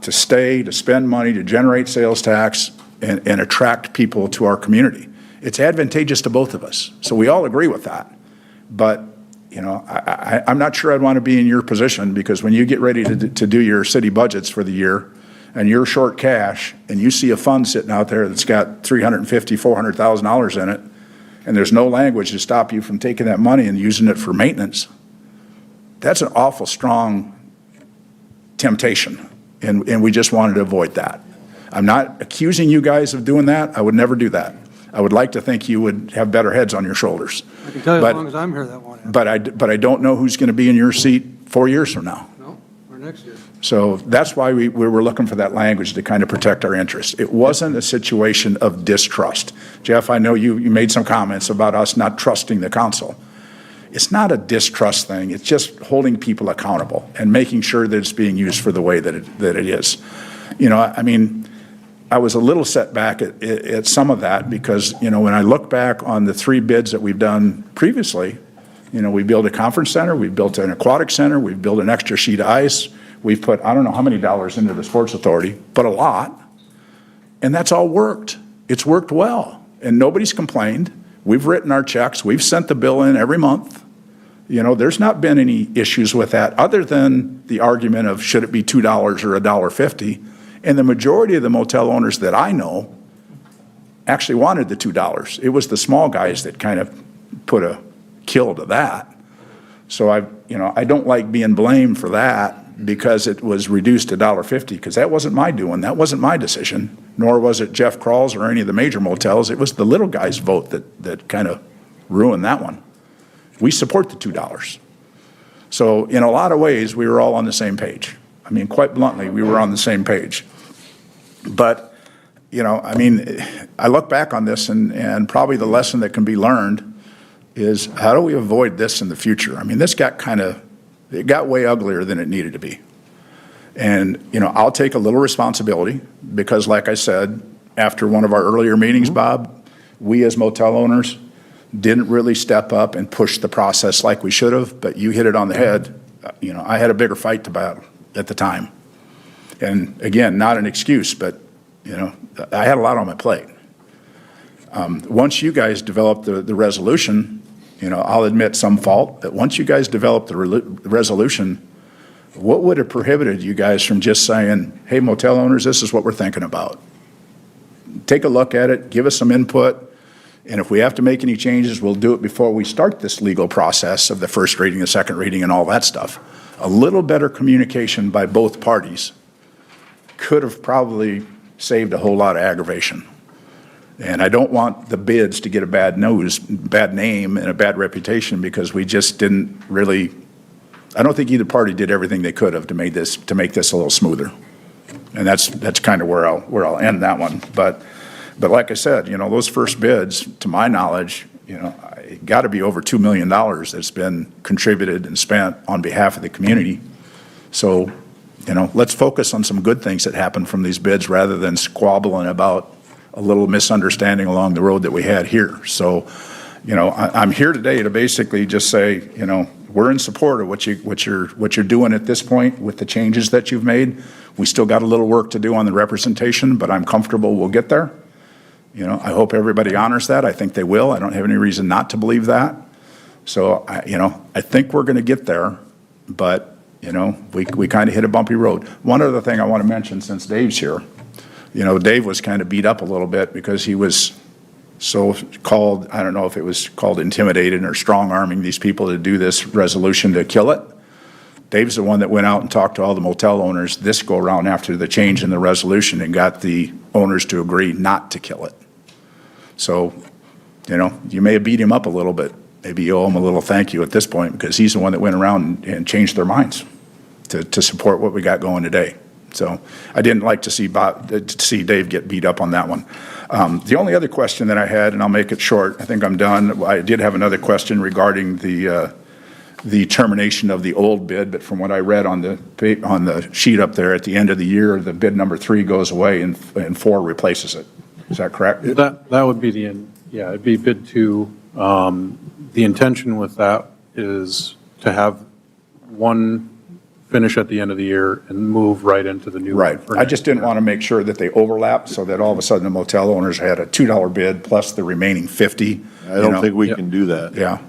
to stay, to spend money, to generate sales tax, and attract people to our community. It's advantageous to both of us. So we all agree with that. But, I'm not sure I'd want to be in your position, because when you get ready to do your city budgets for the year, and you're short cash, and you see a fund sitting out there that's got $350,000, $400,000 in it, and there's no language to stop you from taking that money and using it for maintenance, that's an awful strong temptation, and we just wanted to avoid that. I'm not accusing you guys of doing that. I would never do that. I would like to think you would have better heads on your shoulders. I can tell you But- as long as I'm here, that won't happen. But I don't know who's going to be in your seat 4 years from now. No, or next year. So that's why we were looking for that language to kind of protect our interests. It wasn't a situation of distrust. Jeff, I know you made some comments about us not trusting the council. It's not a distrust thing. It's just holding people accountable and making sure that it's being used for the way that it is. You know, I mean, I was a little set back at some of that because, you know, when I look back on the 3 bids that we've done previously, you know, we built a conference center, we built an aquatic center, we've built an extra sheet of ice, we've put, I don't know how many dollars into the Sports Authority, but a lot. And that's all worked. It's worked well, and nobody's complained. We've written our checks, we've sent the bill in every month. You know, there's not been any issues with that, other than the argument of should it be $2 or $1.50? And the majority of the motel owners that I know actually wanted the $2. It was the small guys that kind of put a kill to that. So I don't like being blamed for that because it was reduced to $1.50, because that wasn't my doing, that wasn't my decision, nor was it Jeff Kral's or any of the major motels. It was the little guy's vote that kind of ruined that one. We support the $2. So in a lot of ways, we were all on the same page. I mean, quite bluntly, we were on the same page. But, you know, I mean, I look back on this and probably the lesson that can be learned is how do we avoid this in the future? I mean, this got it got way uglier than it needed to be. And, you know, I'll take a little responsibility because, like I said, after one of our earlier meetings, Bob, we as motel owners didn't really step up and push the process like we should have, but you hit it on the head. You know, I had a bigger fight to battle at the time. And again, not an excuse, but, you know, I had a lot on my plate. Once you guys developed the resolution, you know, I'll admit some fault, but once you guys developed the resolution, what would have prohibited you guys from just saying, hey, motel owners, this is what we're thinking about? Take a look at it, give us some input, and if we have to make any changes, we'll do it before we start this legal process of the first reading, the second reading, and all that stuff. A little better communication by both parties could have probably saved a whole lot of aggravation. And I don't want the bids to get a bad name and a bad reputation because we just didn't really, I don't think either party did everything they could have to make this a little smoother. And that's kind of where I'll end that one. But like I said, you know, those first bids, to my knowledge, you know, it got to be over $2 million that's been contributed and spent on behalf of the community. So, you know, let's focus on some good things that happen from these bids rather than squabbling about a little misunderstanding along the road that we had here. So, you know, I'm here today to basically just say, you know, we're in support of what you're doing at this point with the changes that you've made. We still got a little work to do on the representation, but I'm comfortable we'll get there. You know, I hope everybody honors that. I think they will. I don't have any reason not to believe that. So, I think we're going to get there, but, you know, we kind of hit a bumpy road. One other thing I want to mention since Dave's here, you know, Dave was kind of beat up a little bit because he was so-called, I don't know if it was called intimidated or strong-arming these people to do this resolution to kill it. Dave's the one that went out and talked to all the motel owners this go-around after the change in the resolution and got the owners to agree not to kill it. So, you know, you may have beat him up a little bit. Maybe you owe him a little thank you at this point because he's the one that went around and changed their minds to support what we got going today. So I didn't like to see Dave get beat up on that one. The only other question that I had, and I'll make it short, I think I'm done. I did have another question regarding the termination of the old bid, but from what I read on the sheet up there, at the end of the year, the bid number 3 goes away and 4 replaces it. Is that correct? That would be it'd be bid 2. The intention with that is to have one finish at the end of the year and move right into the new. Right. I just didn't want to make sure that they overlapped so that all of a sudden the motel owners had a $2 bid plus the remaining 50. I don't think we can do that. Yeah.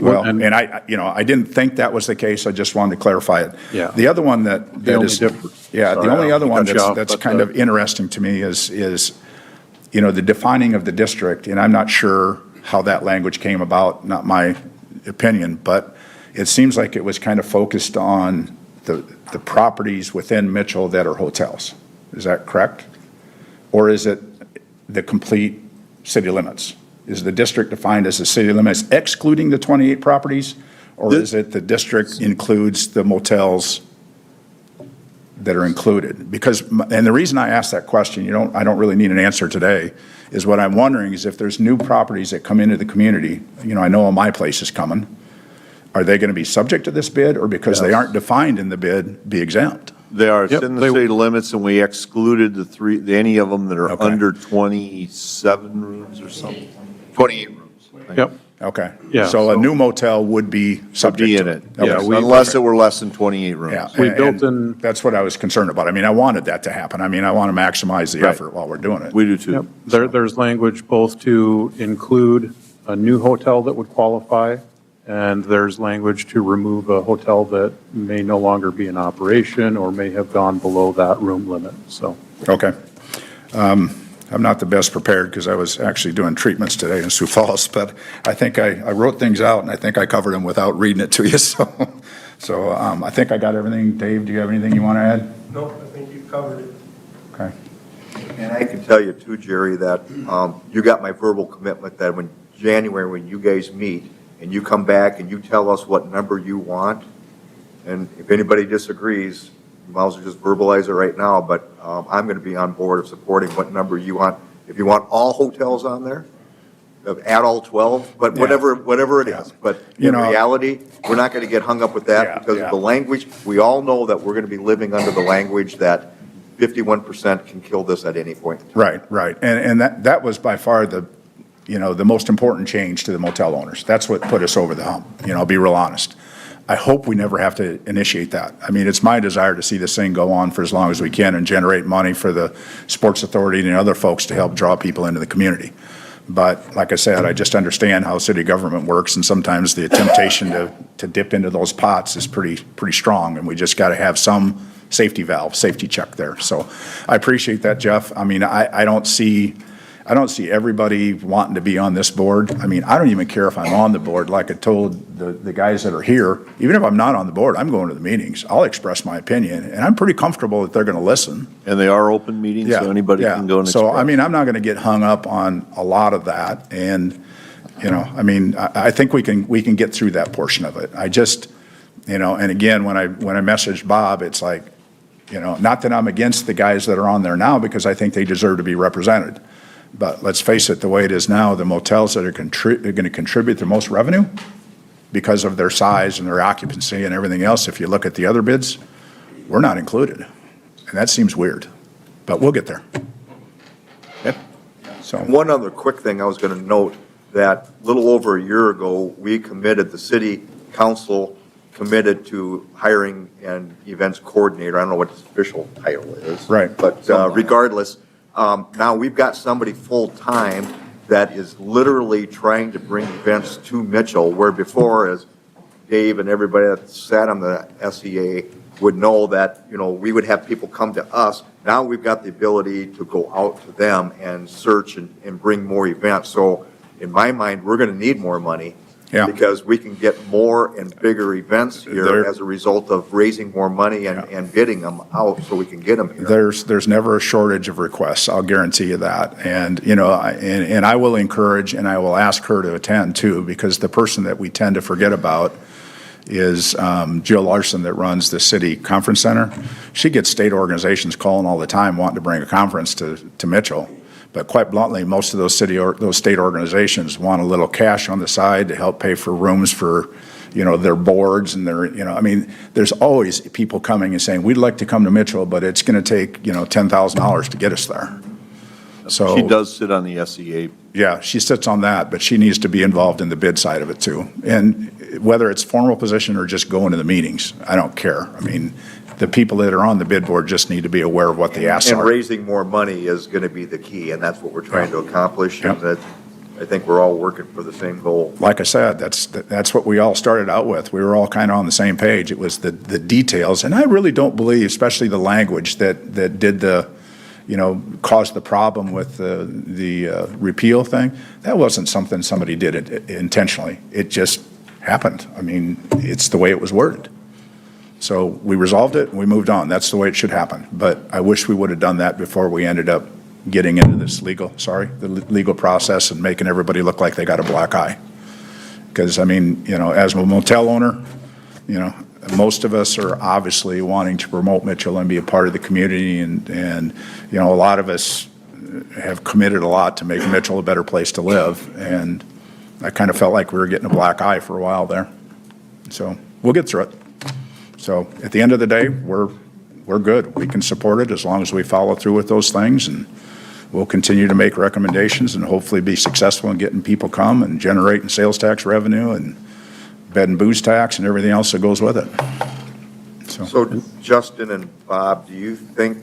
Well, and I didn't think that was the case, I just wanted to clarify it. Yeah. The other one that only is, difference. yeah, the Sorry, only other I'll one cut you off, that's but, kind of interesting to me is, the defining of the district, and I'm not sure how that language came about, not my opinion, but it seems like it was kind of focused on the properties within Mitchell that are hotels. Is that correct? Or is it the complete city limits? Is the district defined as the city limits excluding the 28 properties? Or is it the district includes the motels that are included? Because, and the reason I asked that question, I don't really need an answer today, is what I'm wondering is if there's new properties that come into the community, I know my place is coming, are they going to be subject to this bid, or because they aren't defined in the bid, be exempt? They are, it's Yep, in the they- city limits, and we excluded any of them that are under 27 rooms or something, 28 rooms. Yep. Okay. Yeah, So a so- new motel would be subject Be to in it, Okay. yes, we- unless it were less than 28 rooms. Yeah. We and- built and in- That's what I was concerned about. I wanted that to happen. I want to maximize the Right. effort while we're doing it. We do too. Yep. There's language both to include a new hotel that would qualify, and there's language to remove a hotel that may no longer be in operation or may have gone below that room limit, so. Okay. I'm not the best prepared because I was actually doing treatments today in Sioux Falls, but I think I wrote things out, and I think I covered them without reading it to you, so I think I got everything. Dave, do you have anything you want to add? No, I think you covered it. Okay. And I can tell you too, Jerry, that you got my verbal commitment that when January, when you guys meet, and you come back and you tell us what number you want, and if anybody disagrees, you might as well just verbalize it right now, but I'm going to be on board of supporting what number you want. If you want all hotels on there, add all 12, but whatever it is. But in reality, we're not going to get hung up with that because of the language. We all know that we're going to be living under the language that 51% can kill this at any point. Right. And that was by far the most important change to the motel owners. That's what put us over the hump, I'll be real honest. I hope we never have to initiate that. It's my desire to see this thing go on for as long as we can and generate money for the Sports Authority and other folks to help draw people into the community. But like I said, I just understand how city government works, and sometimes the temptation to dip into those pots is pretty strong, and we just got to have some safety valve, safety check there. So I appreciate that, Jeff. I don't see everybody wanting to be on this board. I don't even care if I'm on the board. Like I told the guys that are here, even if I'm not on the board, I'm going to the meetings. I'll express my opinion, and I'm pretty comfortable that they're going to listen. And they are open meetings, so anybody can go and express. So, I'm not going to get hung up on a lot of that, and, I think we can get through that portion of it. I just, and again, when I messaged Bob, it's like, not that I'm against the guys that are on there now, because I think they deserve to be represented. But let's face it, the way it is now, the motels that are going to contribute the most revenue because of their size and their occupancy and everything else, if you look at the other bids, we're not included. And that seems weird, but we'll get there. Yep. So One other quick thing I was going to note, that a little over a year ago, the city council committed to hiring an events coordinator. I don't know what his official title is. Right. But regardless, now we've got somebody full-time that is literally trying to bring events to Mitchell, where before, as Dave and everybody that sat on the SEA would know that, we would have people come to us. Now we've got the ability to go out to them and search and bring more events. So in my mind, we're going to need more money. Yeah. Because we can get more and bigger events here as a result of raising more money and bidding them out so we can get them here. there's never a shortage of requests, I'll guarantee you that. And, and I will encourage and I will ask her to attend too, because the person that we tend to forget about is Jill Larson that runs the city conference center. She gets state organizations calling all the time wanting to bring a conference to Mitchell. But quite bluntly, most of those state organizations want a little cash on the side to help pay for rooms for, their boards and their, there's always people coming and saying, we'd like to come to Mitchell, but it's going to take, $10,000 to get us there. So She does sit on the SEA. Yeah, she sits on that, but she needs to be involved in the bid side of it too. And whether it's formal position or just going to the meetings, I don't care. The people that are on the bid board just need to be aware of what the asks And are. raising more money is going to be the key, and that's what we're trying to accomplish. Yep. And that I think we're all working for the same goal. Like I said, that's what we all started out with. We were all kind of on the same page. It was the details, and I really don't believe, especially the language that did the, caused the problem with the repeal thing. That wasn't something somebody did it intentionally. It just happened. I mean, it's the way it was worded. So we resolved it and we moved on. That's the way it should happen. But I wish we would have done that before we ended up getting into this legal process and making everybody look like they got a black eye. Because, I mean, as a motel owner, most of us are obviously wanting to promote Mitchell and be a part of the community. And a lot of us have committed a lot to make Mitchell a better place to live. And I kind of felt like we were getting a black eye for a while there. So we'll get through it. So at the end of the day, we're good. We can support it as long as we follow through with those things, and we'll continue to make recommendations and hopefully be successful in getting people come and generating sales tax revenue and bed and booze tax and everything else that goes with it. So Justin and Bob, do you think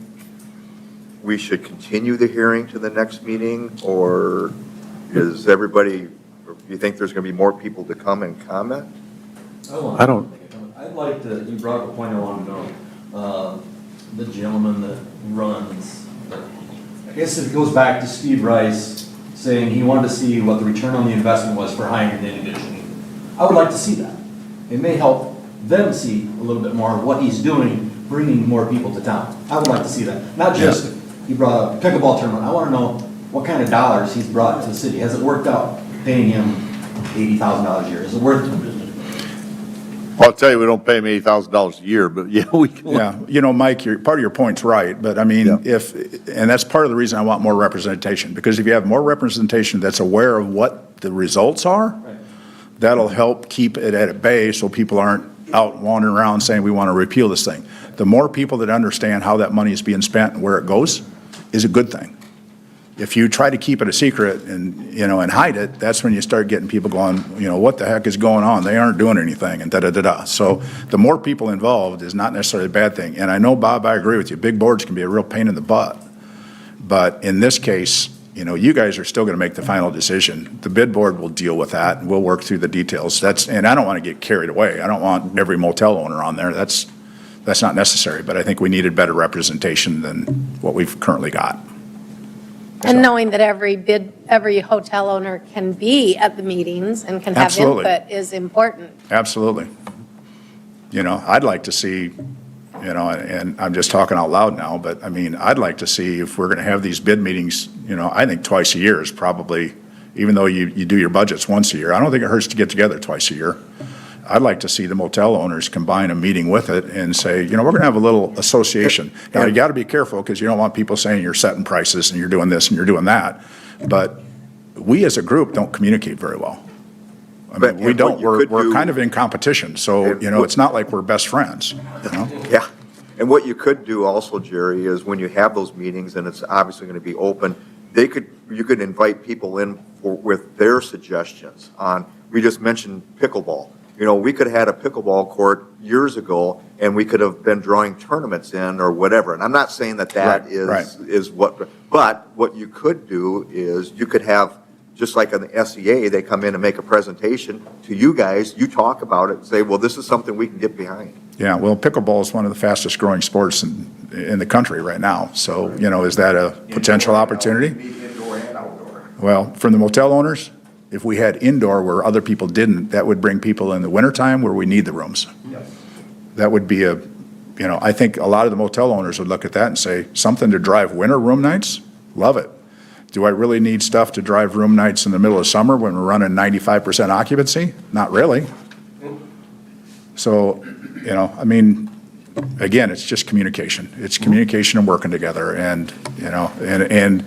we should continue the hearing to the next meeting, or is everybody, or do you think there's going to be more people to come and comment? I don't. I'd like to, you brought up a point I wanted to know. The gentleman that runs, I guess it goes back to Steve Rice saying he wanted to see what the return on the investment was for hiring an addition. I would like to see that. It may help them see a little bit more of what he's doing, bringing more people to town. I would like to see that. Not just, he brought up pickleball tournament. I want to know what kind of dollars he's brought to the city. Has it worked out paying him $80,000 a year? Is it worth it? Well, I'll tell you, we don't pay him $80,000 a year, but yeah, we can. Yeah, Mike, part of your point's right, but I mean, and that's part of the reason I want more representation, because if you have more representation that's aware of what the results are, that'll help keep it at bay so people aren't out wandering around saying we want to repeal this thing. The more people that understand how that money is being spent and where it goes is a good thing. If you try to keep it a secret and, and hide it, that's when you start getting people going, what the heck is going on? They aren't doing anything and da-da-da-da. So the more people involved is not necessarily a bad thing. And I know, Bob, I agree with you. Big boards can be a real pain in the butt. But in this case, you guys are still going to make the final decision. The bid board will deal with that and we'll work through the details. And I don't want to get carried away. I don't want every motel owner on there. That's not necessary. But I think we needed better representation than what we've currently got. And knowing that every hotel owner can be at the meetings and can have Absolutely. input is important. Absolutely. I'd like to see, and I'm just talking out loud now, but I mean, I'd like to see if we're going to have these bid meetings, I think twice a year is probably, even though you do your budgets once a year, I don't think it hurts to get together twice a year. I'd like to see the motel owners combine a meeting with it and say, we're going to have a little association. Now, you got to be careful because you don't want people saying you're setting prices and you're doing this and you're doing that. But we as a group don't communicate very well. I mean, we don't. We're kind of in competition. So, it's not like we're best friends. Yeah. And what you could do also, Jerry, is when you have those meetings and it's obviously going to be open, you could invite people in with their suggestions on, we just mentioned pickleball. We could have had a pickleball court years ago, and we could have been drawing tournaments in or whatever. And I'm not saying that is what, but what you could do is you could have, just like on the SEA, they come in and make a presentation to you guys, you talk about it and say, well, this is something we can get behind. Yeah, well, pickleball is one of the fastest growing sports in the country right now. So, is that a potential opportunity? Indoor and outdoor. Well, from the motel owners, if we had indoor where other people didn't, that would bring people in the wintertime where we need the rooms. That would be I think a lot of the motel owners would look at that and say, something to drive winter room nights? Love it. Do I really need stuff to drive room nights in the middle of summer when we're running 95% occupancy? Not really. So, I mean, again, it's just communication. It's communication and working together. And, and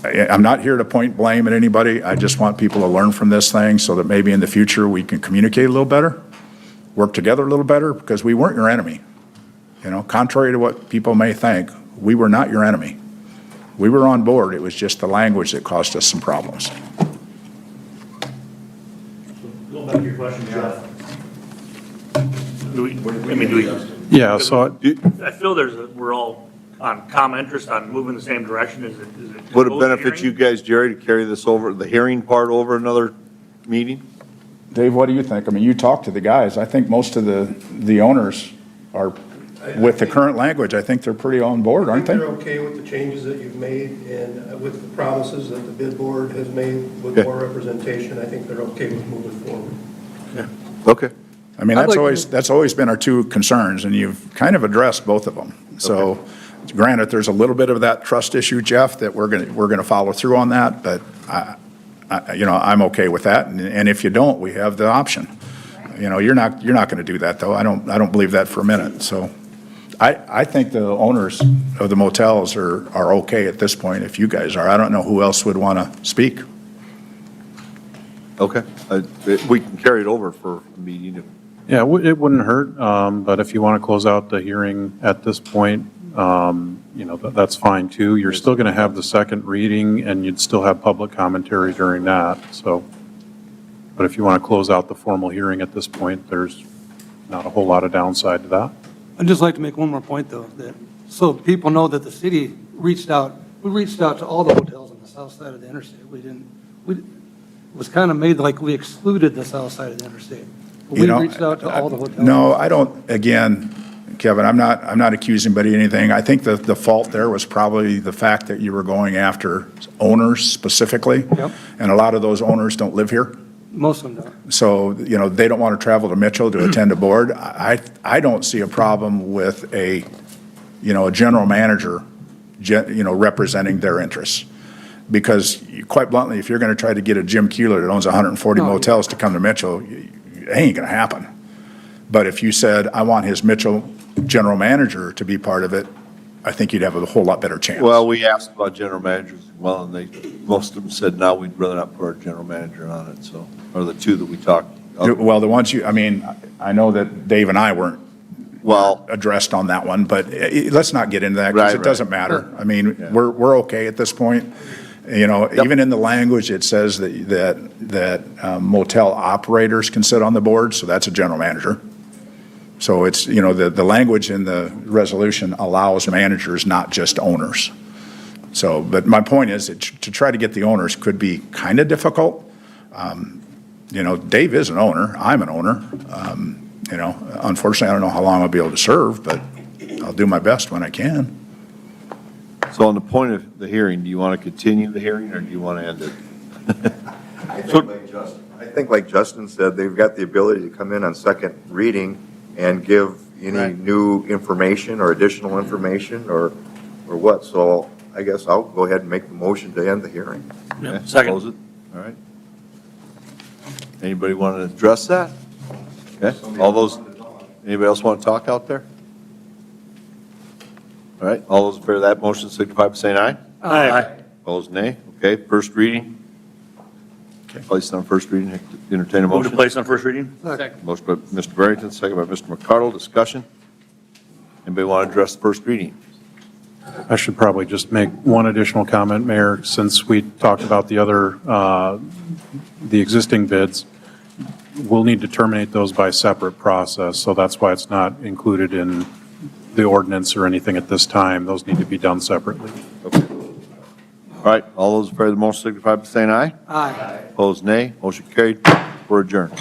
I'm not here to point blame at anybody. I just want people to learn from this thing so that maybe in the future we can communicate a little better, work together a little better, because we weren't your enemy. Contrary to what people may think, we were not your enemy. We were on board. It was just the language that caused us some problems. Going back to your question, Jeff. Yeah, so I feel we're all on common interest on moving the same direction? Is it? Would it close the benefit hearing? you guys, Jerry, to carry this over, the hearing part over another meeting? Dave, what do you think? I mean, you talked to the guys. I think most of the owners are, with the current language, I think they're pretty on board, aren't they? They're okay with the changes that you've made and with the promises that the bid board has made with Okay. more representation. I think they're okay with moving forward. Okay. I mean, I'd like that's always been our two concerns, and you've kind of addressed both of them. So granted, there's a little bit of that trust issue, Jeff, that we're gonna follow through on that, but I'm okay with that. And if you don't, we have the option. You're not gonna do that, though. I don't believe that for a minute. So I think the owners of the motels are okay at this point, if you guys are. I don't know who else would want to speak. Okay. We can carry it over for a meeting. Yeah, it wouldn't hurt, but if you want to close out the hearing at this point, that's fine too. You're still going to have the second reading and you'd still have public commentary during that, so. But if you want to close out the formal hearing at this point, there's not a whole lot of downside to that. I'd just like to make one more point, though, that, so people know that the city reached out to all the hotels on the south side of the interstate. It was kind of made like we excluded the south side of the interstate. But we reached out to all the hotels. No, I don't, again, Kevin, I'm not accusing anybody of anything. I think that the fault there was probably the fact that you were going after owners specifically. Yep. And a lot of those owners don't live here. Most of them don't. So, they don't want to travel to Mitchell to attend a board. I don't see a problem with a general manager, representing their interests. Because quite bluntly, if you're going to try to get a Jim Keeler that owns 140 motels to come to Mitchell, it ain't going to happen. But if you said, I want his Mitchell general manager to be part of it, I think you'd have a whole lot better chance. Well, we asked about general managers as well, and most of them said, no, we'd rather not put our general manager on it, so, or the two that we talked. Well, the ones I know that Dave and I weren't addressed on that one, but let's not get into that because it doesn't matter. I mean, we're okay at this point. Even in the language, it says that motel operators can sit on the board, so that's a general manager. So it's, the language in the resolution allows managers, not just owners. So, but my point is that to try to get the owners could be kind of difficult. Dave is an owner, I'm an owner. Unfortunately, I don't know how long I'll be able to serve, but I'll do my best when I can. So on the point of the hearing, do you want to continue the hearing, or do you want to end it? I think like Justin said, they've got the ability to come in on second reading and give any new information or additional information or what. So I guess I'll go ahead and make the motion to end the hearing. Okay, Second. Close it. All right. Anybody want to address that? Okay, anybody else want to talk out there? All right, all those in favor of that motion signify by saying aye. Aye. Opposed, nay. Okay, first reading. Placed on first reading, entertain a Move motion. to place on first reading? Motion by Mr. Barrington, second by Mr. McCardle. Discussion. Anybody want to address the first reading? I should probably just make one additional comment, Mayor, since we talked about the existing bids. We'll need to terminate those by separate process, so that's why it's not included in the ordinance or anything at this time. Those need to be done separately. Okay. All right, all those in favor of the motion signify by saying aye. Aye. Opposed, nay. Motion carried. We're adjourned.